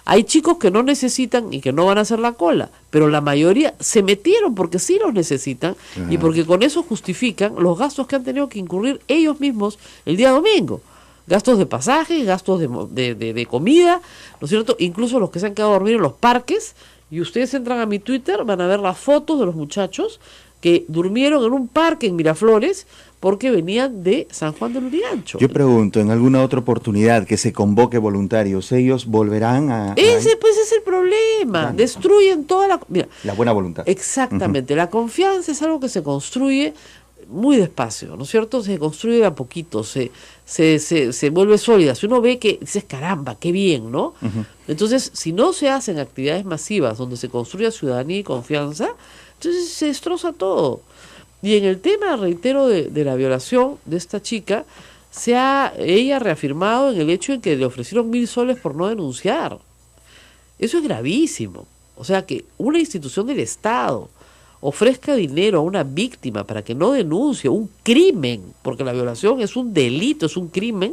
Hay chicos que no necesitan y que no van a hacer la cola, pero la mayoría se metieron porque sí los necesitan y porque con eso justifican los gastos que han tenido que incurrir ellos mismos el día domingo. Gastos de pasaje, gastos de comida, ¿no es cierto? Incluso los que se han quedado a dormir en los parques, y ustedes entran a mi Twitter, van a ver las fotos de los muchachos que durmieron en un parque en Miraflores porque venían de San Juan del Lurigancho. Yo pregunto, en alguna otra oportunidad que se convoque voluntarios, ¿ellos volverán a...? Ese pues es el problema, destruyen toda la... Mira, la buena voluntad. Exactamente, la confianza es algo que se construye muy despacio, ¿no es cierto? Se construye de a poquito, se vuelve sólida. Si uno ve que dices, caramba, qué bien, ¿no? Entonces, si no se hacen actividades masivas donde se construya ciudadanía y confianza, entonces se destroza todo. Y en el tema, reitero, de la violación de esta chica, ella ha reafirmado en el hecho en que le ofrecieron 1.000 soles por no denunciar. Eso es gravísimo. O sea, que una institución del Estado ofrezca dinero a una víctima para que no denuncie un crimen, porque la violación es un delito, es un crimen,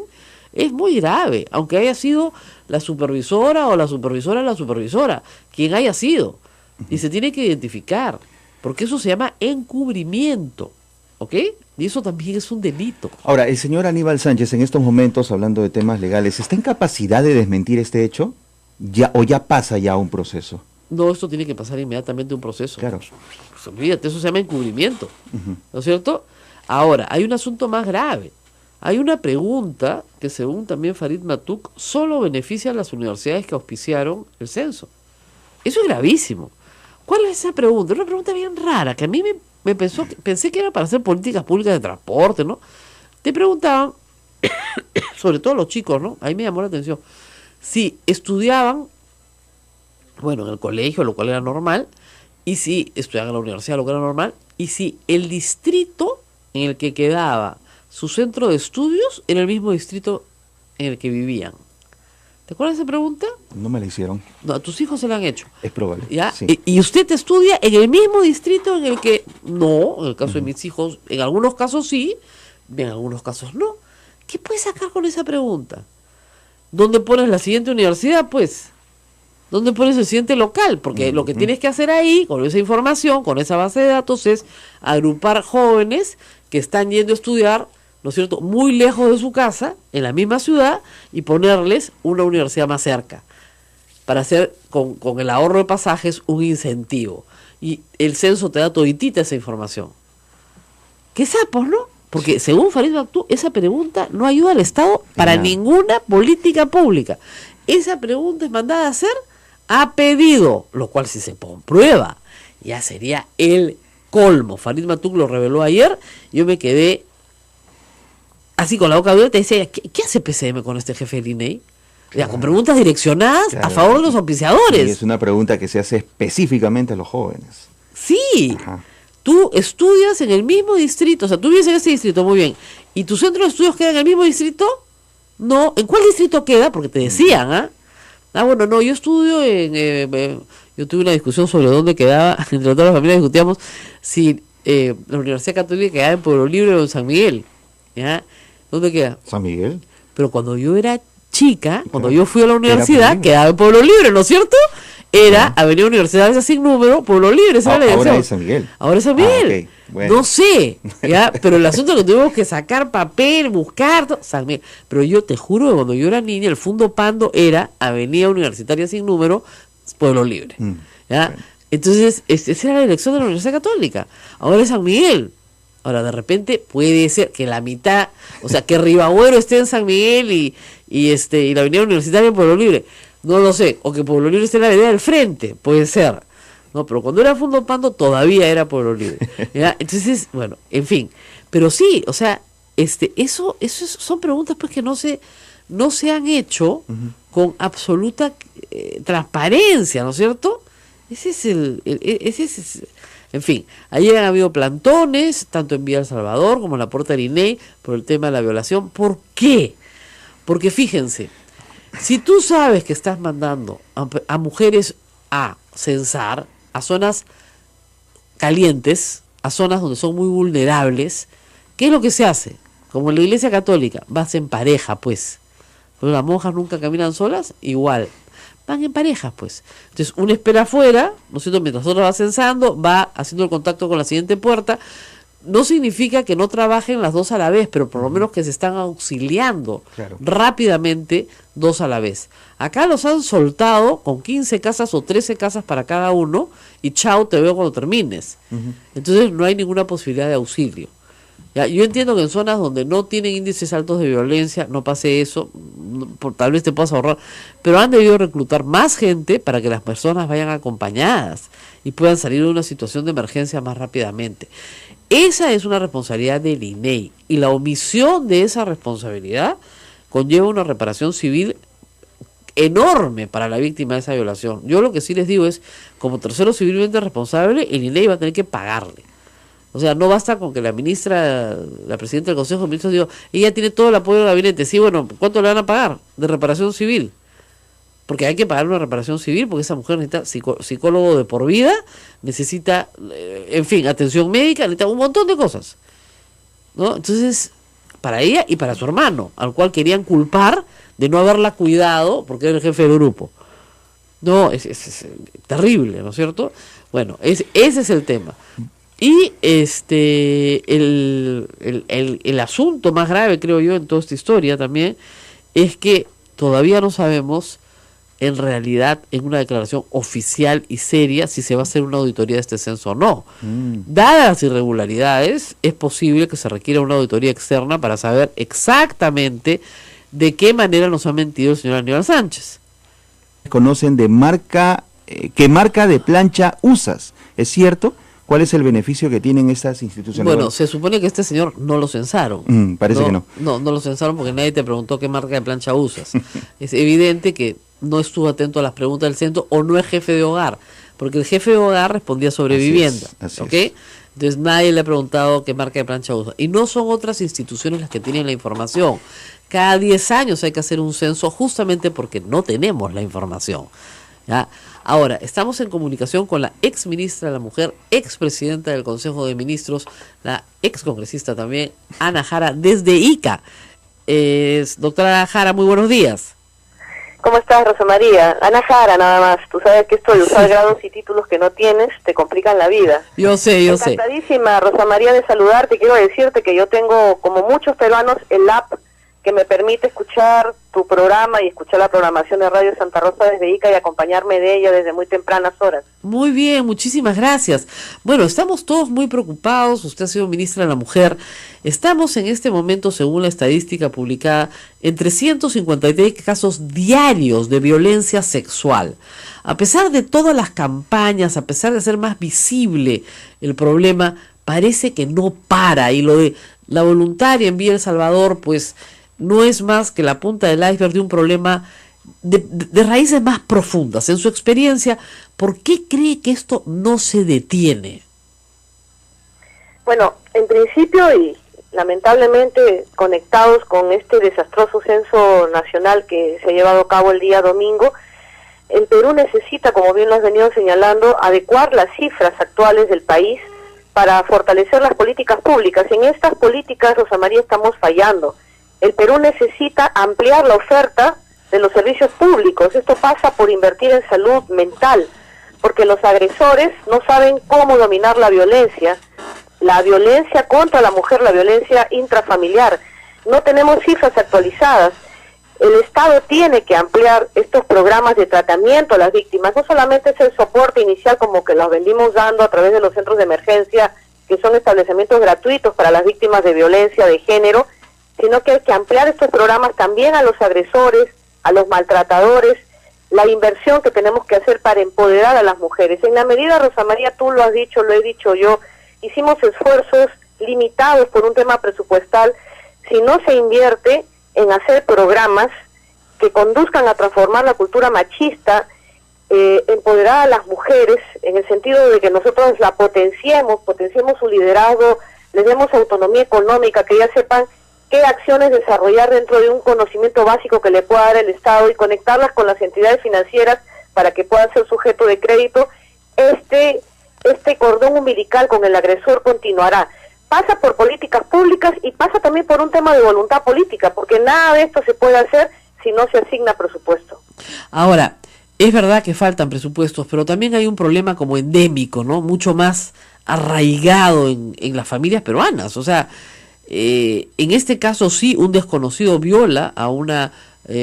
es muy grave, aunque haya sido la supervisora o la supervisora de la supervisora, quien haya sido. Y se tiene que identificar, porque eso se llama encubrimiento, ¿ok? Y eso también es un delito. Ahora, el señor Aníbal Sánchez, en estos momentos, hablando de temas legales, ¿está en capacidad de desmentir este hecho? ¿O ya pasa ya un proceso? No, esto tiene que pasar inmediatamente un proceso. Claro. Pues, olvídate, eso se llama encubrimiento, ¿no es cierto? Ahora, hay un asunto más grave. Hay una pregunta que, según también Farid Matuk, solo beneficia a las universidades que auspiciaron el censo. Eso es gravísimo. ¿Cuál es esa pregunta? Es una pregunta bien rara, que a mí pensé que era para hacer políticas públicas de transporte, ¿no? Te preguntaban, sobre todo los chicos, ¿no? Ahí me llamó la atención, si estudiaban, bueno, en el colegio, lo cual era normal, y si estudiaban en la universidad, lo que era normal, y si el distrito en el que quedaba su centro de estudios era el mismo distrito en el que vivían. ¿Te acuerdas de esa pregunta? No me la hicieron. No, a tus hijos se la han hecho. Es probable. ¿Ya? Sí. Y usted estudia en el mismo distrito en el que... No, en el caso de mis hijos, en algunos casos sí, en algunos casos no. ¿Qué puedes sacar con esa pregunta? ¿Dónde pones la siguiente universidad, pues? ¿Dónde pones el siguiente local? Porque lo que tienes que hacer ahí, con esa información, con esa base de datos, es agrupar jóvenes que están yendo a estudiar, ¿no es cierto?, muy lejos de su casa, en la misma ciudad, y ponerles una universidad más cerca, para hacer con el ahorro de pasajes un incentivo. Y el censo te da toditita esa información. ¿Qué sapos, no? Porque según Farid Matuk, esa pregunta no ayuda al Estado para ninguna política pública. Esa pregunta es mandada a hacer a pedido, lo cual si se comprueba, ya sería el colmo. Farid Matuk lo reveló ayer, yo me quedé así con la boca abierta y decía, ¿qué hace PCM con este jefe del INEI? Claro. Con preguntas direccionadas a favor de los auspiciadores. Y es una pregunta que se hace específicamente a los jóvenes. Sí. Ajá. Tú estudias en el mismo distrito, o sea, tú vives en ese distrito, muy bien, ¿y tu centro de estudios queda en el mismo distrito? No. ¿En cuál distrito queda? Porque te decían, ¿ah? Bueno, no, yo estudio yo tuve una discusión sobre dónde quedaba, entre todas las familias discutíamos si la Universidad Católica quedaba en Pueblo Libre o en San Miguel, ¿ya? ¿Dónde queda? San Miguel. Pero cuando yo era chica, cuando yo fui a la Era universidad, quedaba en Pueblo Libre, ¿no es cierto? Era Avenida Universidad sin número, Pueblo Libre, esa era la dirección. Ahora es San Miguel. Ahora es San Miguel. Okay. Bueno. No sé, ¿ya? Pero el asunto es que tuvimos que sacar papel, buscar, San Miguel. Pero yo te juro que cuando yo era niña, el Fundo Pando era Avenida Universitaria sin número, Pueblo Libre. ¿Ya? Bueno. Entonces, esa era la dirección de la Universidad Católica. Ahora es San Miguel. Ahora, de repente, puede ser que la mitad, o sea, que Ribagüero esté en San Miguel y la Avenida Universitaria en Pueblo Libre. No lo sé. O que Pueblo Libre esté en la Avenida del Frente. Puede ser. No, pero cuando era Fundo Pando todavía era Pueblo Libre. ¿Ya? Entonces, bueno, en fin. Pero sí, o sea, eso son preguntas pues que no se han hecho con absoluta transparencia, ¿no es cierto? En fin, ayer han habido plantones, tanto en Villa El Salvador como en la Puerta del INEI, por el tema de la violación. ¿Por qué? Porque fíjense, si tú sabes que estás mandando a mujeres a censar, a zonas calientes, a zonas donde son muy vulnerables, ¿qué es lo que se hace? Como en la Iglesia Católica, vas en pareja, pues. Pero las monjas nunca caminan solas, igual. Van en parejas, pues. Entonces, una espera afuera, ¿no es cierto? Mientras otra va censando, va haciendo el contacto con la siguiente puerta. No significa que no trabajen las dos a la vez, pero por lo menos que se están auxiliando rápidamente dos a la vez. Acá los han soltado con 15 casas o 13 casas para cada uno y chao, te veo cuando termines. Entonces, no hay ninguna posibilidad de auxilio. Ya, yo entiendo que en zonas donde no tienen índices altos de violencia no pase eso, tal vez te puedas ahorrar, pero han debido reclutar más gente para que las personas vayan acompañadas y puedan salir de una situación de emergencia más rápidamente. Esa es una responsabilidad del INEI y la omisión de esa responsabilidad conlleva una reparación civil enorme para la víctima de esa violación. Yo lo que sí les digo es, como tercero civilmente responsable, el INEI va a tener que pagarle. O sea, no basta con que la ministra, la presidenta del Consejo de Ministros, diga, ella tiene todo el apoyo del gabinete. Sí, bueno, ¿cuánto le van a pagar de reparación civil? Porque hay que pagar una reparación civil, porque esa mujer necesita psicólogo de por vida, necesita, en fin, atención médica, necesita un montón de cosas, ¿no? Entonces, para ella y para su hermano, al cual querían culpar de no haberla cuidado, porque era el jefe del grupo. No, es terrible, ¿no es cierto? Bueno, ese es el tema. Y el asunto más grave, creo yo, en toda esta historia también, es que todavía no sabemos, en realidad, en una declaración oficial y seria, si se va a hacer una auditoría de este censo o no. Dadas las irregularidades, es posible que se requiera una auditoría externa para saber exactamente de qué manera nos ha mentido el señor Aníbal Sánchez. Conocen de marca, ¿qué marca de plancha usas? ¿Es cierto? ¿Cuál es el beneficio que tienen estas instituciones? Bueno, se supone que este señor no lo censaron. Parece que no. No lo censaron porque nadie te preguntó qué marca de plancha usas. Es evidente que no estuvo atento a las preguntas del censo o no es jefe de hogar, porque el jefe de hogar respondía sobre vivienda. Así ¿Ok? es. Entonces nadie le ha preguntado qué marca de plancha usa. Y no son otras instituciones las que tienen la información. Cada 10 años hay que hacer un censo justamente porque no tenemos la información. ¿Ya? Ahora, estamos en comunicación con la ex ministra de la Mujer, ex presidenta del Consejo de Ministros, la ex congresista también, Ana Jara, desde Ica. Doctora Jara, muy buenos días. ¿Cómo estás, Rosa María? Ana Jara, nada más. Tú sabes que esto de usar grados y títulos que no tienes te complican la vida. Yo sé. Encantadísima, Rosa María, de saludarte. Quiero decirte que yo tengo, como muchos peruanos, el app que me permite escuchar tu programa y escuchar la programación de Radio Santa Rosa desde Ica y acompañarme de ella desde muy tempranas horas. Muy bien, muchísimas gracias. Bueno, estamos todos muy preocupados. Usted ha sido ministra de la Mujer. Estamos en este momento, según la estadística publicada, en 353 casos diarios de violencia sexual. A pesar de todas las campañas, a pesar de ser más visible el problema, parece que no para. Y lo de la voluntaria en Villa El Salvador, pues no es más que la punta del iceberg de un problema de raíces más profundas. En su experiencia, ¿por qué cree que esto no se detiene? Bueno, en principio y lamentablemente conectados con este desastroso censo nacional que se ha llevado a cabo el día domingo, el Perú necesita, como bien lo has venido señalando, adecuar las cifras actuales del país para fortalecer las políticas públicas. En estas políticas, Rosa María, estamos fallando. El Perú necesita ampliar la oferta de los servicios públicos. Esto pasa por invertir en salud mental, porque los agresores no saben cómo dominar la violencia contra la mujer, la violencia intrafamiliar. No tenemos cifras actualizadas. El Estado tiene que ampliar estos programas de tratamiento a las víctimas. No solamente es el soporte inicial como que los venimos dando a través de los centros de emergencia, que son establecimientos gratuitos para las víctimas de violencia de género, sino que hay que ampliar estos programas también a los agresores, a los maltratadores, la inversión que tenemos que hacer para empoderar a las mujeres. En la medida, Rosa María, tú lo has dicho, lo he dicho yo, hicimos esfuerzos limitados por un tema presupuestal. Si no se invierte en hacer programas que conduzcan a transformar la cultura machista, empoderar a las mujeres en el sentido de que nosotros la potenciemos su liderazgo, les demos autonomía económica, que ellas sepan qué acciones desarrollar dentro de un conocimiento básico que le pueda dar el Estado y conectarlas con las entidades financieras para que puedan ser sujeto de crédito. Este cordón umbilical con el agresor continuará. Pasa por políticas públicas y pasa también por un tema de voluntad política, porque nada de esto se puede hacer si no se asigna presupuesto. Ahora, es verdad que faltan presupuestos, pero también hay un problema como endémico, ¿no? Mucho más arraigado en las familias peruanas. O sea, en este caso sí, un desconocido viola a una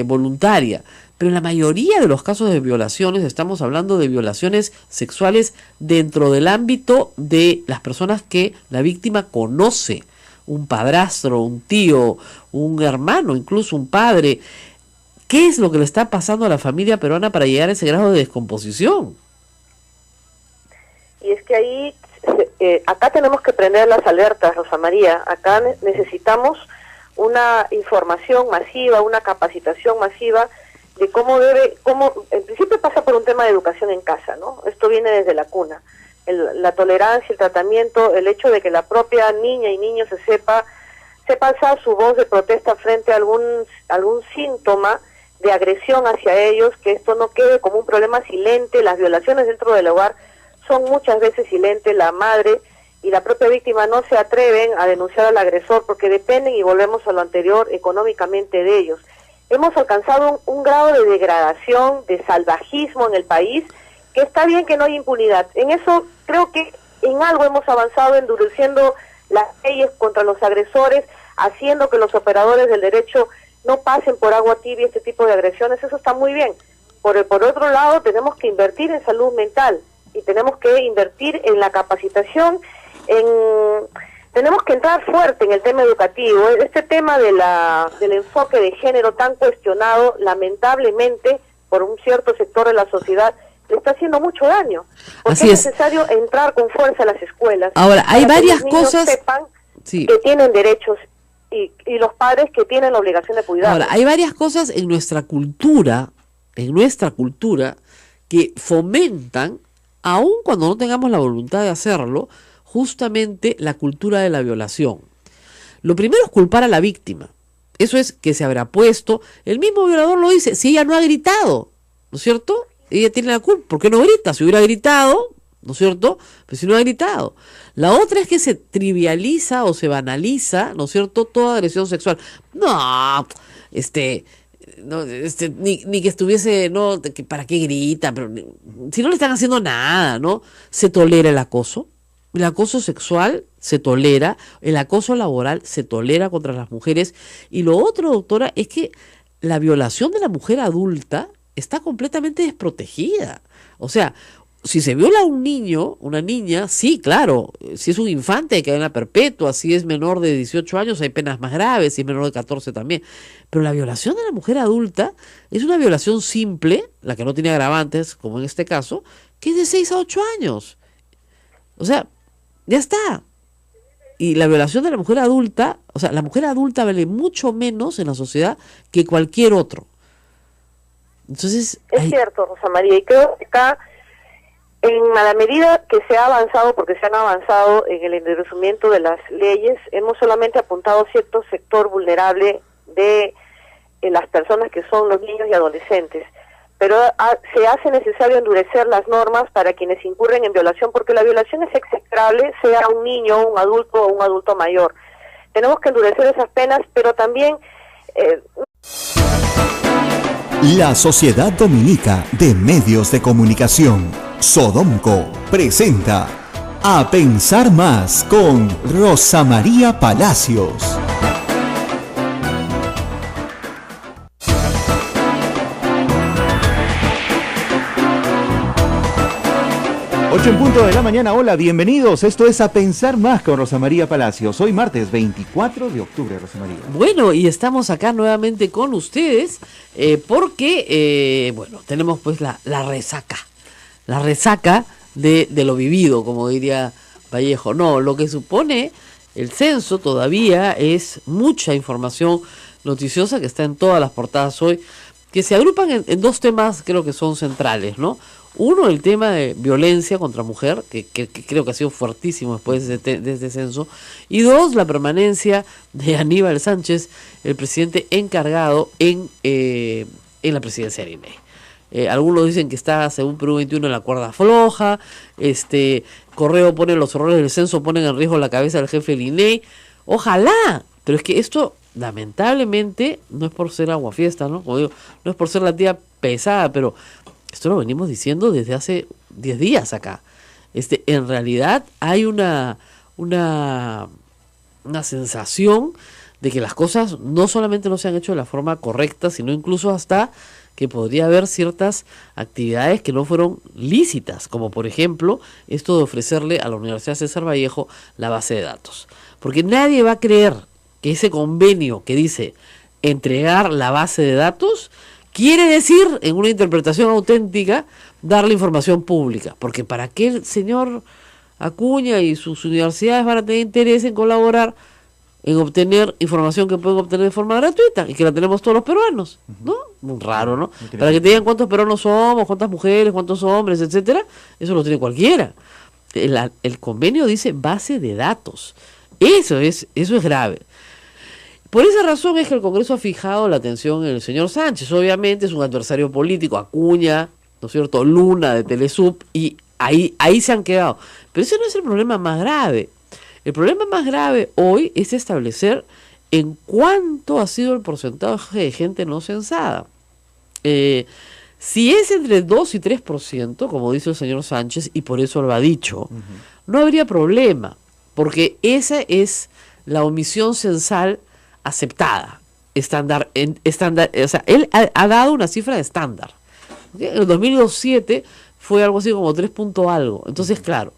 voluntaria, pero en la mayoría de los casos de violaciones estamos hablando de violaciones sexuales dentro del ámbito de las personas que la víctima conoce, un padrastro, un tío, un hermano, incluso un padre. ¿Qué es lo que le está pasando a la familia peruana para llegar a ese grado de descomposición? Y es que ahí, acá tenemos que prender las alertas, Rosa María. Acá necesitamos una información masiva, una capacitación masiva de cómo en principio pasa por un tema de educación en casa, ¿no? Esto viene desde la cuna. La tolerancia, el tratamiento, el hecho de que la propia niña y niño sepa alzar su voz de protesta frente a algún síntoma de agresión hacia ellos, que esto no quede como un problema silente. Las violaciones dentro del hogar son muchas veces silentes. La madre y la propia víctima no se atreven a denunciar al agresor porque dependen, y volvemos a lo anterior, económicamente de ellos. Hemos alcanzado un grado de degradación, de salvajismo en el país, que está bien que no hay impunidad. En eso creo que en algo hemos avanzado, endureciendo las leyes contra los agresores, haciendo que los operadores del derecho no pasen por agua tibia este tipo de agresiones. Eso está muy bien. Por otro lado, tenemos que invertir en salud mental y tenemos que invertir en la capacitación, tenemos que entrar fuerte en el tema educativo. Este tema del enfoque de género tan cuestionado, lamentablemente, por un cierto sector de la sociedad, le está haciendo mucho daño. Porque Así es necesario entrar con fuerza a las escuelas. Ahora, hay varias que los niños cosas sepan sí. que tienen derechos y los padres que tienen la obligación de cuidar. Ahora, hay varias cosas en nuestra cultura, que fomentan, aun cuando no tengamos la voluntad de hacerlo, justamente la cultura de la violación. Lo primero es culpar a la víctima. Eso es que se habrá puesto. El mismo violador lo dice, si ella no ha gritado, ¿no es cierto? Ella tiene la culpa. ¿Por qué no grita? Si hubiera gritado, ¿no es cierto? Pero si no ha gritado. La otra es que se trivializa o se banaliza, ¿no es cierto?, toda agresión sexual. No, ni que estuviese, no, ¿para qué grita? Pero si no le están haciendo nada, ¿no? Se tolera el acoso sexual se tolera, el acoso laboral se tolera contra las mujeres. Y lo otro, doctora, es que la violación de la mujer adulta está completamente desprotegida. O sea, si se viola a un niño, una niña, sí, claro, si es un infante hay cadena perpetua, si es menor de 18 años hay penas más graves, si es menor de 14 también. Pero la violación de la mujer adulta es una violación simple, la que no tiene agravantes, como en este caso, que es de 6 a 8 años. O sea, ya está. Y la violación de la mujer adulta, o sea, la mujer adulta vale mucho menos en la sociedad que cualquier otro. Entonces, es cierto, Rosa María, y creo que acá, en la medida que se ha avanzado, porque se han avanzado en el endurecimiento de las leyes, hemos solamente apuntado cierto sector vulnerable de las personas que son los niños y adolescentes. Pero se hace necesario endurecer las normas para quienes incurren en violación, porque la violación es execrable, sea un niño, un adulto o un adulto mayor. Tenemos que endurecer esas penas, pero también... La Sociedad Dominica de Medios de Comunicación, Sodomco, presenta A Pensar Más con Rosa María Palacios. 8 en punto de la mañana, hola, bienvenidos. Esto es A Pensar Más con Rosa María Palacios. Hoy martes 24 de octubre, Rosa María. Bueno, y estamos acá nuevamente con ustedes porque, bueno, tenemos pues la resaca de lo vivido, como diría Vallejo. No, lo que supone el censo todavía es mucha información noticiosa que está en todas las portadas hoy, que se agrupan en dos temas, creo que son centrales, ¿no? Uno, el tema de violencia contra mujer, que creo que ha sido fuertísimo después de este censo. Y dos, la permanencia de Aníbal Sánchez, el presidente encargado en la presidencia del INEI. Algunos dicen que está, según Perú 21, en la cuerda floja. Correo pone los errores del censo, ponen en riesgo la cabeza del jefe del INEI. Ojalá, pero es que esto, lamentablemente, no es por ser aguafiesta, ¿no? Como digo, no es por ser la tía pesada, pero esto lo venimos diciendo desde hace 10 días acá. En realidad hay una sensación de que las cosas no solamente no se han hecho de la forma correcta, sino incluso hasta que podría haber ciertas actividades que no fueron lícitas, como por ejemplo esto de ofrecerle a la Universidad César Vallejo la base de datos. Porque nadie va a creer que ese convenio que dice entregar la base de datos quiere decir, en una interpretación auténtica, darle información pública. Porque ¿para qué el señor Acuña y sus universidades van a tener interés en colaborar en obtener información que pueden obtener de forma gratuita y que la tenemos todos los peruanos? ¿No? Muy raro, ¿no? Para que te digan cuántos peruanos somos, cuántas mujeres, cuántos hombres, etcétera, eso lo tiene cualquiera. El convenio dice base de datos. Eso es grave. Por esa razón es que el Congreso ha fijado la atención en el señor Sánchez. Obviamente es un adversario político, Acuña, ¿no es cierto?, Luna de Telesub, y ahí se han quedado. Pero ese no es el problema más grave. El problema más grave hoy es establecer en cuánto ha sido el porcentaje de gente no censada. Si es entre 2 y 3%, como dice el señor Sánchez, y por eso lo ha dicho, no habría problema, porque esa es la omisión censal aceptada, estándar, o sea, él ha dado una cifra de estándar. ¿Okay? En el 2007 fue algo así como 3 punto algo, entonces claro,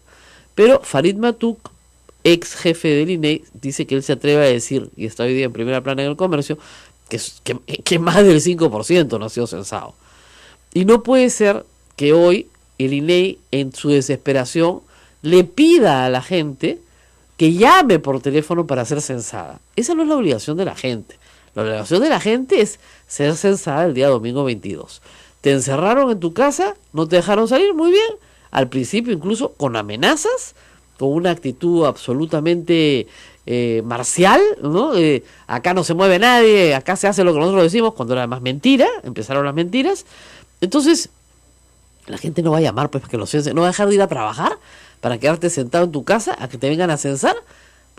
pero Farid Matuk, ex jefe del INEI, dice que él se atreve a decir, y está hoy día en primera plana en El Comercio, que más del 5% no ha sido censado. Y no puede ser que hoy el INEI, en su desesperación, le pida a la gente que llame por teléfono para ser censada. Esa no es la obligación de la gente. La obligación de la gente es ser censada el día domingo 22. Te encerraron en tu casa, no te dejaron salir, muy bien. Al principio incluso con amenazas, con una actitud absolutamente marcial, ¿no? Acá no se mueve nadie, acá se hace lo que nosotros decimos, cuando era más mentira, empezaron las mentiras. Entonces, la gente no va a llamar pues que lo censen, no va a dejar de ir a trabajar para quedarte sentado en tu casa a que te vengan a censar,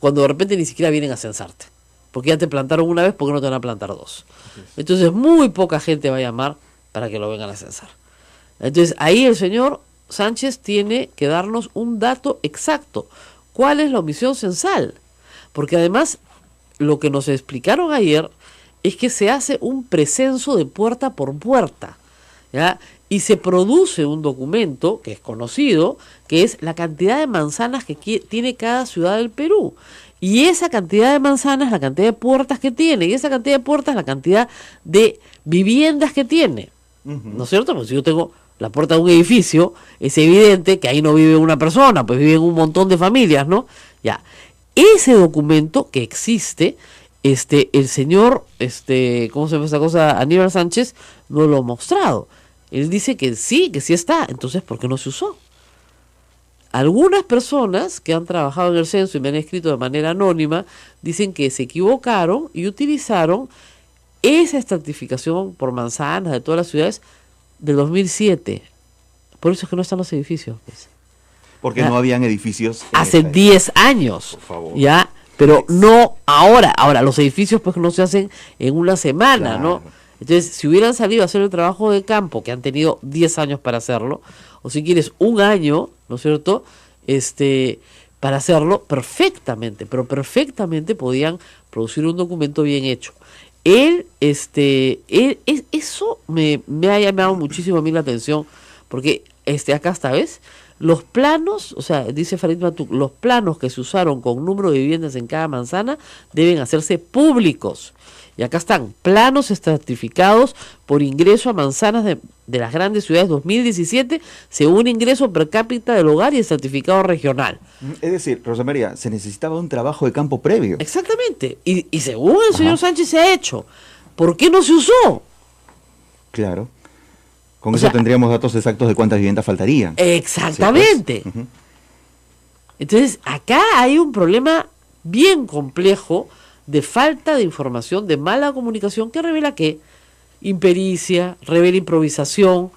cuando de repente ni siquiera vienen a censarte. Porque ya te plantaron una vez, ¿por qué no te van a plantar dos? Entonces, muy poca gente va a llamar para que lo vengan a censar. Entonces, ahí el señor Sánchez tiene que darnos un dato exacto. ¿Cuál es la omisión censal? Porque además, lo que nos explicaron ayer es que se hace un precenso de puerta por puerta, ¿ya? Y se produce un documento que es conocido, que es la cantidad de manzanas que tiene cada ciudad del Perú. Y esa cantidad de manzanas, la cantidad de puertas que tiene, y esa cantidad de puertas, la cantidad de viviendas que tiene. ¿No es cierto? Pues si yo tengo la puerta de un edificio, es evidente que ahí no vive una persona, pues viven un montón de familias, ¿no? Ya. Ese documento que existe, el señor, ¿cómo se llama esa cosa? Aníbal Sánchez no lo ha mostrado. Él dice que sí está. Entonces, ¿por qué no se usó? Algunas personas que han trabajado en el censo y me han escrito de manera anónima dicen que se equivocaron y utilizaron esa estratificación por manzanas de todas las ciudades del 2007. Por eso es que no están los edificios, pues. Porque no habían edificios hace 10 años. Por favor. Ya, pero no ahora. Ahora, los edificios pues no se hacen en una semana, claro, ¿no? Entonces, si hubieran salido a hacer el trabajo de campo, que han tenido 10 años para hacerlo, o si quieres un año, ¿no es cierto?, para hacerlo perfectamente, pero perfectamente podían producir un documento bien hecho. Eso me ha llamado muchísimo a mí la atención, porque acá esta vez, los planos, o sea, dice Farid Matuk, los planos que se usaron con número de viviendas en cada manzana deben hacerse públicos. Y acá están, planos estratificados por ingreso a manzanas de las grandes ciudades 2017, según ingreso per cápita del hogar y el certificado regional. Es decir, Rosa María, se necesitaba un trabajo de campo previo. Exactamente. Y según el señor Sánchez se ha hecho. ¿Por qué no se usó? Claro. Con eso tendríamos datos exactos de cuántas viviendas faltarían. Exactamente. Sí, pues. Entonces, acá hay un problema bien complejo de falta de información, de mala comunicación, que revela que impericia, revela improvisación.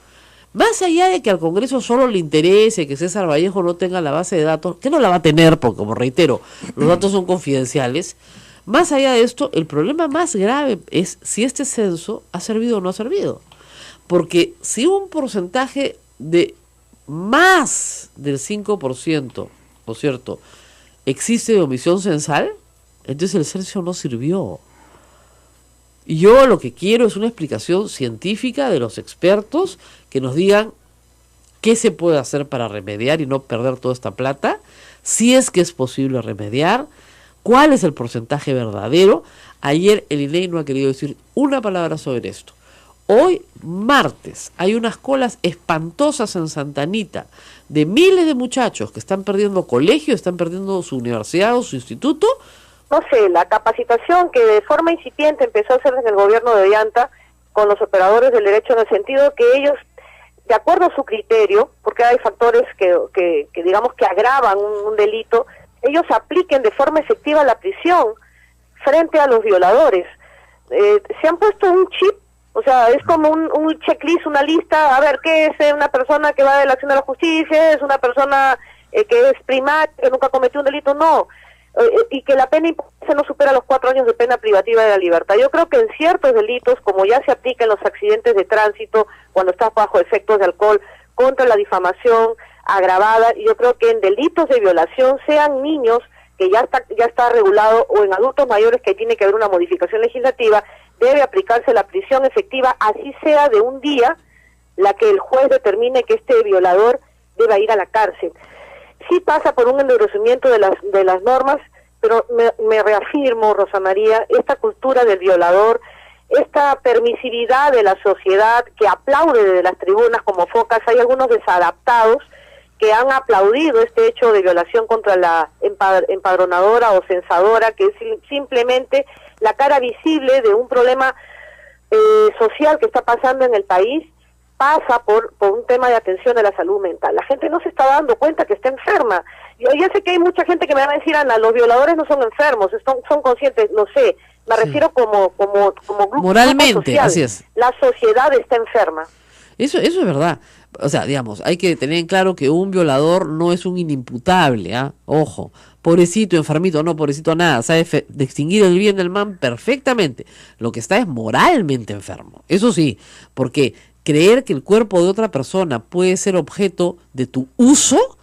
Más allá de que al Congreso solo le interese que César Vallejo no tenga la base de datos, que no la va a tener, porque como reitero, los datos son confidenciales. Más allá de esto, el problema más grave es si este censo ha servido o no ha servido. Porque si un porcentaje de más del 5%, ¿no es cierto?, existe de omisión censal, entonces el censo no sirvió. Y yo lo que quiero es una explicación científica de los expertos que nos digan qué se puede hacer para remediar y no perder toda esta plata, si es que es posible remediar, cuál es el porcentaje verdadero. Ayer el INEI no ha querido decir una palabra sobre esto. Hoy, martes, hay unas colas espantosas en Santa Anita de miles de muchachos que están perdiendo colegio, están perdiendo su universidad o su instituto. No sé, la capacitación que de forma incipiente empezó a hacer en el gobierno de Ollanta con los operadores del derecho, en el sentido que ellos, de acuerdo a su criterio, porque hay factores que digamos que agravan un delito, ellos apliquen de forma efectiva la prisión frente a los violadores. Se han puesto un chip, o sea, es como un checklist, una lista, a ver, ¿qué es una persona que va de la acción de la justicia? ¿Es una persona que es primaria, que nunca cometió un delito? No. Y que la pena se no supera los 4 años de pena privativa de la libertad. Yo creo que en ciertos delitos, como ya se aplica en los accidentes de tránsito, cuando estás bajo efectos de alcohol, contra la difamación agravada, y yo creo que en delitos de violación, sean niños, que ya está regulado, o en adultos mayores, que tiene que haber una modificación legislativa, debe aplicarse la prisión efectiva, así sea de un día, la que el juez determine que este violador deba ir a la cárcel. Sí pasa por un endurecimiento de las normas, pero me reafirmo, Rosa María, esta cultura del violador, esta permisividad de la sociedad que aplaude desde las tribunas como focas. Hay algunos desadaptados que han aplaudido este hecho de violación contra la empadronadora o censadora, que es simplemente la cara visible de un problema social que está pasando en el país. Pasa por un tema de atención de la salud mental. La gente no se está dando cuenta que está enferma. Yo ya sé que hay mucha gente que me va a decir, Ana, los violadores no son enfermos, son conscientes, no sé, me refiero como grupo moralmente, social. así es. La sociedad está enferma. Eso es verdad. O sea, digamos, hay que tener en claro que un violador no es un inimputable, ¿ah? Ojo, pobrecito, enfermito, no, pobrecito, nada, sabe distinguir el bien del mal perfectamente. Lo que está es moralmente enfermo, eso sí, porque creer que el cuerpo de otra persona puede ser objeto de tu uso,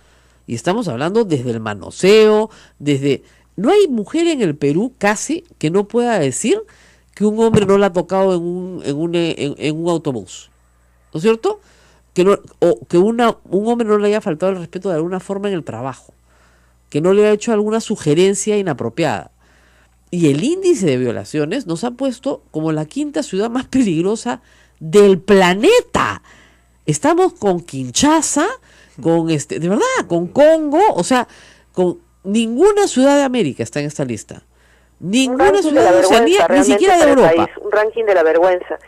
y estamos hablando desde el manoseo, desde... No hay mujer en el Perú casi que no pueda decir que un hombre no la ha tocado en un autobús, ¿no es cierto? O que un hombre no le haya faltado el respeto de alguna forma en el trabajo, que no le haya hecho alguna sugerencia inapropiada. Y el índice de violaciones nos ha puesto como la 5ª ciudad más peligrosa del planeta. Estamos con Kinshasa, con de verdad, con Congo, o sea, con ninguna ciudad de América está en esta lista. Ninguna ciudad de Oceanía, ni siquiera de Europa. País, un ranking de la vergüenza.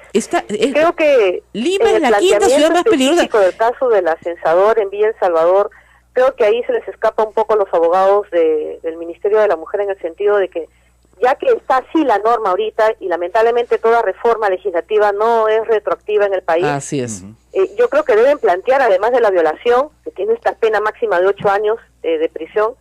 Creo que Lima es la 5ª ciudad más peligrosa. Del caso de la censador en Villa El Salvador, creo que ahí se les escapa un poco a los abogados del Ministerio de la Mujer, en el sentido de que, ya que está así la norma ahorita, y lamentablemente toda reforma legislativa no es retroactiva en el país. Así es. Yo creo que deben plantear, además de la violación, que tiene esta pena máxima de 8 años de prisión,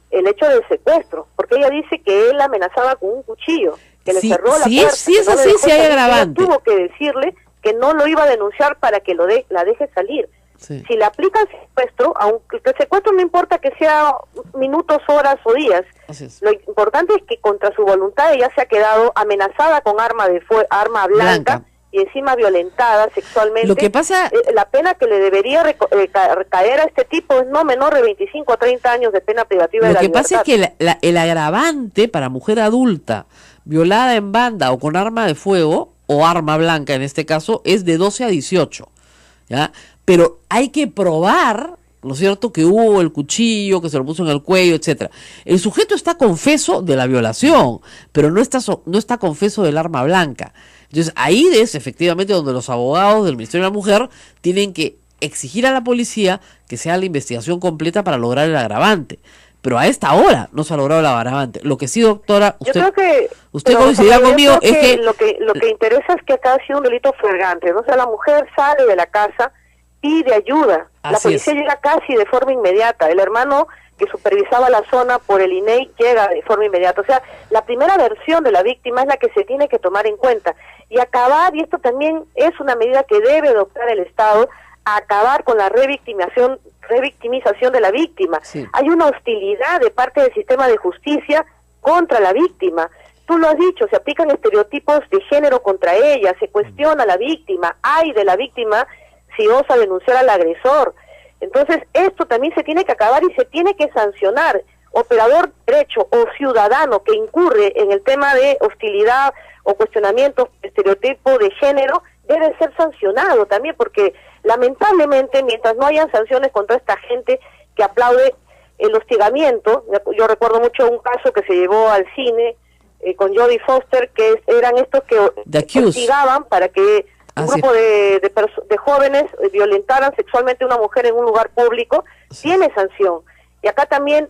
el hecho del secuestro, porque ella dice que él la amenazaba con un cuchillo, que le cerró la puerta. Sí, es así, sí hay agravante. Tuvo que decirle que no lo iba a denunciar para que la deje salir. Sí. Si le aplican secuestro, aunque el secuestro no importa que sea minutos, horas o días, lo importante es que contra su voluntad ella se ha quedado amenazada con arma blanca y encima violentada sexualmente. Lo que pasa... la pena que le debería recaer a este tipo es no menor de 25 a 30 años de pena privativa de la libertad. Lo que pasa es que el agravante para mujer adulta violada en banda o con arma de fuego, o arma blanca en este caso, es de 12 a 18, ¿ya? Pero hay que probar ¿no es cierto? Que hubo el cuchillo, que se lo puso en el cuello, etcétera. El sujeto está confeso de la violación, pero no está confeso del arma blanca. Entonces, ahí es efectivamente donde los abogados del Ministerio de la Mujer tienen que exigir a la policía que se haga la investigación completa para lograr el agravante. Pero a esta hora no se ha logrado el agravante. Lo que sí, doctora, usted coincidirá conmigo, es que lo que interesa es que acá ha sido un delito flagrante, ¿no? O sea, la mujer sale de la casa, pide ayuda, la policía llega casi de forma inmediata, el hermano que supervisaba la zona por el INEI llega de forma inmediata. O sea, la primera versión de la víctima es la que se tiene que tomar en cuenta. Y acabar, y esto también es una medida que debe adoptar el Estado, a acabar con la revictimización de la víctima. Sí. Hay una hostilidad de parte del sistema de justicia contra la víctima. Tú lo has dicho, se aplican estereotipos de género contra ella, se cuestiona a la víctima, hay de la víctima si osa denunciar al agresor. Entonces, esto también se tiene que acabar y se tiene que sancionar. Operador derecho o ciudadano que incurre en el tema de hostilidad o cuestionamiento, estereotipo de género, debe ser sancionado también, porque lamentablemente, mientras no hayan sanciones contra esta gente que aplaude el hostigamiento, yo recuerdo mucho un caso que se llevó al cine con Jodie Foster, que eran estos que hostigaban para que un grupo de jóvenes violentaran sexualmente a una mujer en un lugar público. Tiene sanción. Y acá también,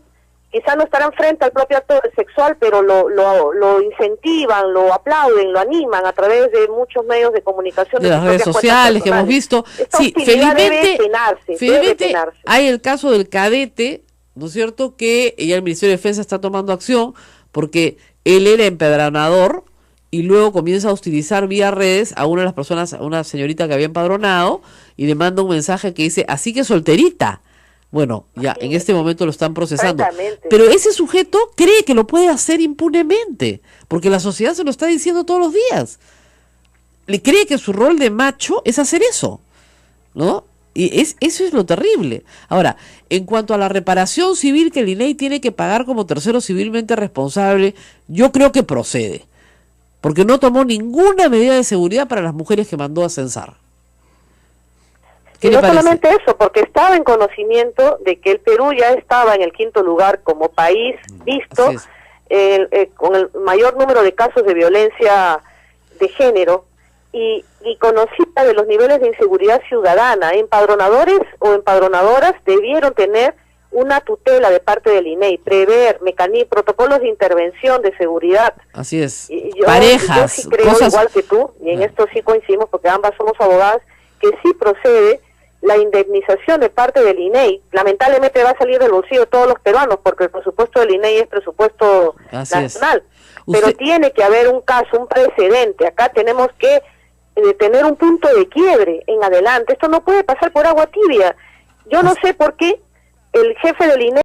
quizás no estarán frente al propio acto sexual, pero lo incentivan, lo aplauden, lo animan a través de muchos medios de comunicación. De las redes sociales que hemos visto. Sí, felizmente hay el caso del cadete, ¿no es cierto?, que ya el Ministerio de Defensa está tomando acción, porque él era empadronador y luego comienza a hostilizar vía redes a una de las personas, a una señorita que había empadronado, y le manda un mensaje que dice, así que solterita. Bueno, ya en este momento lo están procesando. Pero ese sujeto cree que lo puede hacer impunemente, porque la sociedad se lo está diciendo todos los días. Le cree que su rol de macho es hacer eso, ¿no? Y eso es lo terrible. Ahora, en cuanto a la reparación civil que el INEI tiene que pagar como tercero civilmente responsable, yo creo que procede, porque no tomó ninguna medida de seguridad para las mujeres que mandó a censar. Y no solamente eso, porque estaba en conocimiento de que el Perú ya estaba en el 5º lugar como país visto con el mayor número de casos de violencia de género, y conocida de los niveles de inseguridad ciudadana. Empadronadores o empadronadoras debieron tener una tutela de parte del INEI, prever protocolos de intervención de seguridad. Así es. Parejas. Yo sí creo, igual que tú, y en esto sí coincidimos porque ambas somos abogadas, que sí procede la indemnización de parte del INEI. Lamentablemente va a salir del bolsillo de todos los peruanos, porque el presupuesto del INEI es presupuesto nacional. Pero tiene que haber un caso, un precedente. Acá tenemos que tener un punto de quiebre en adelante. Esto no puede pasar por agua tibia. Yo no sé por qué el jefe del INEI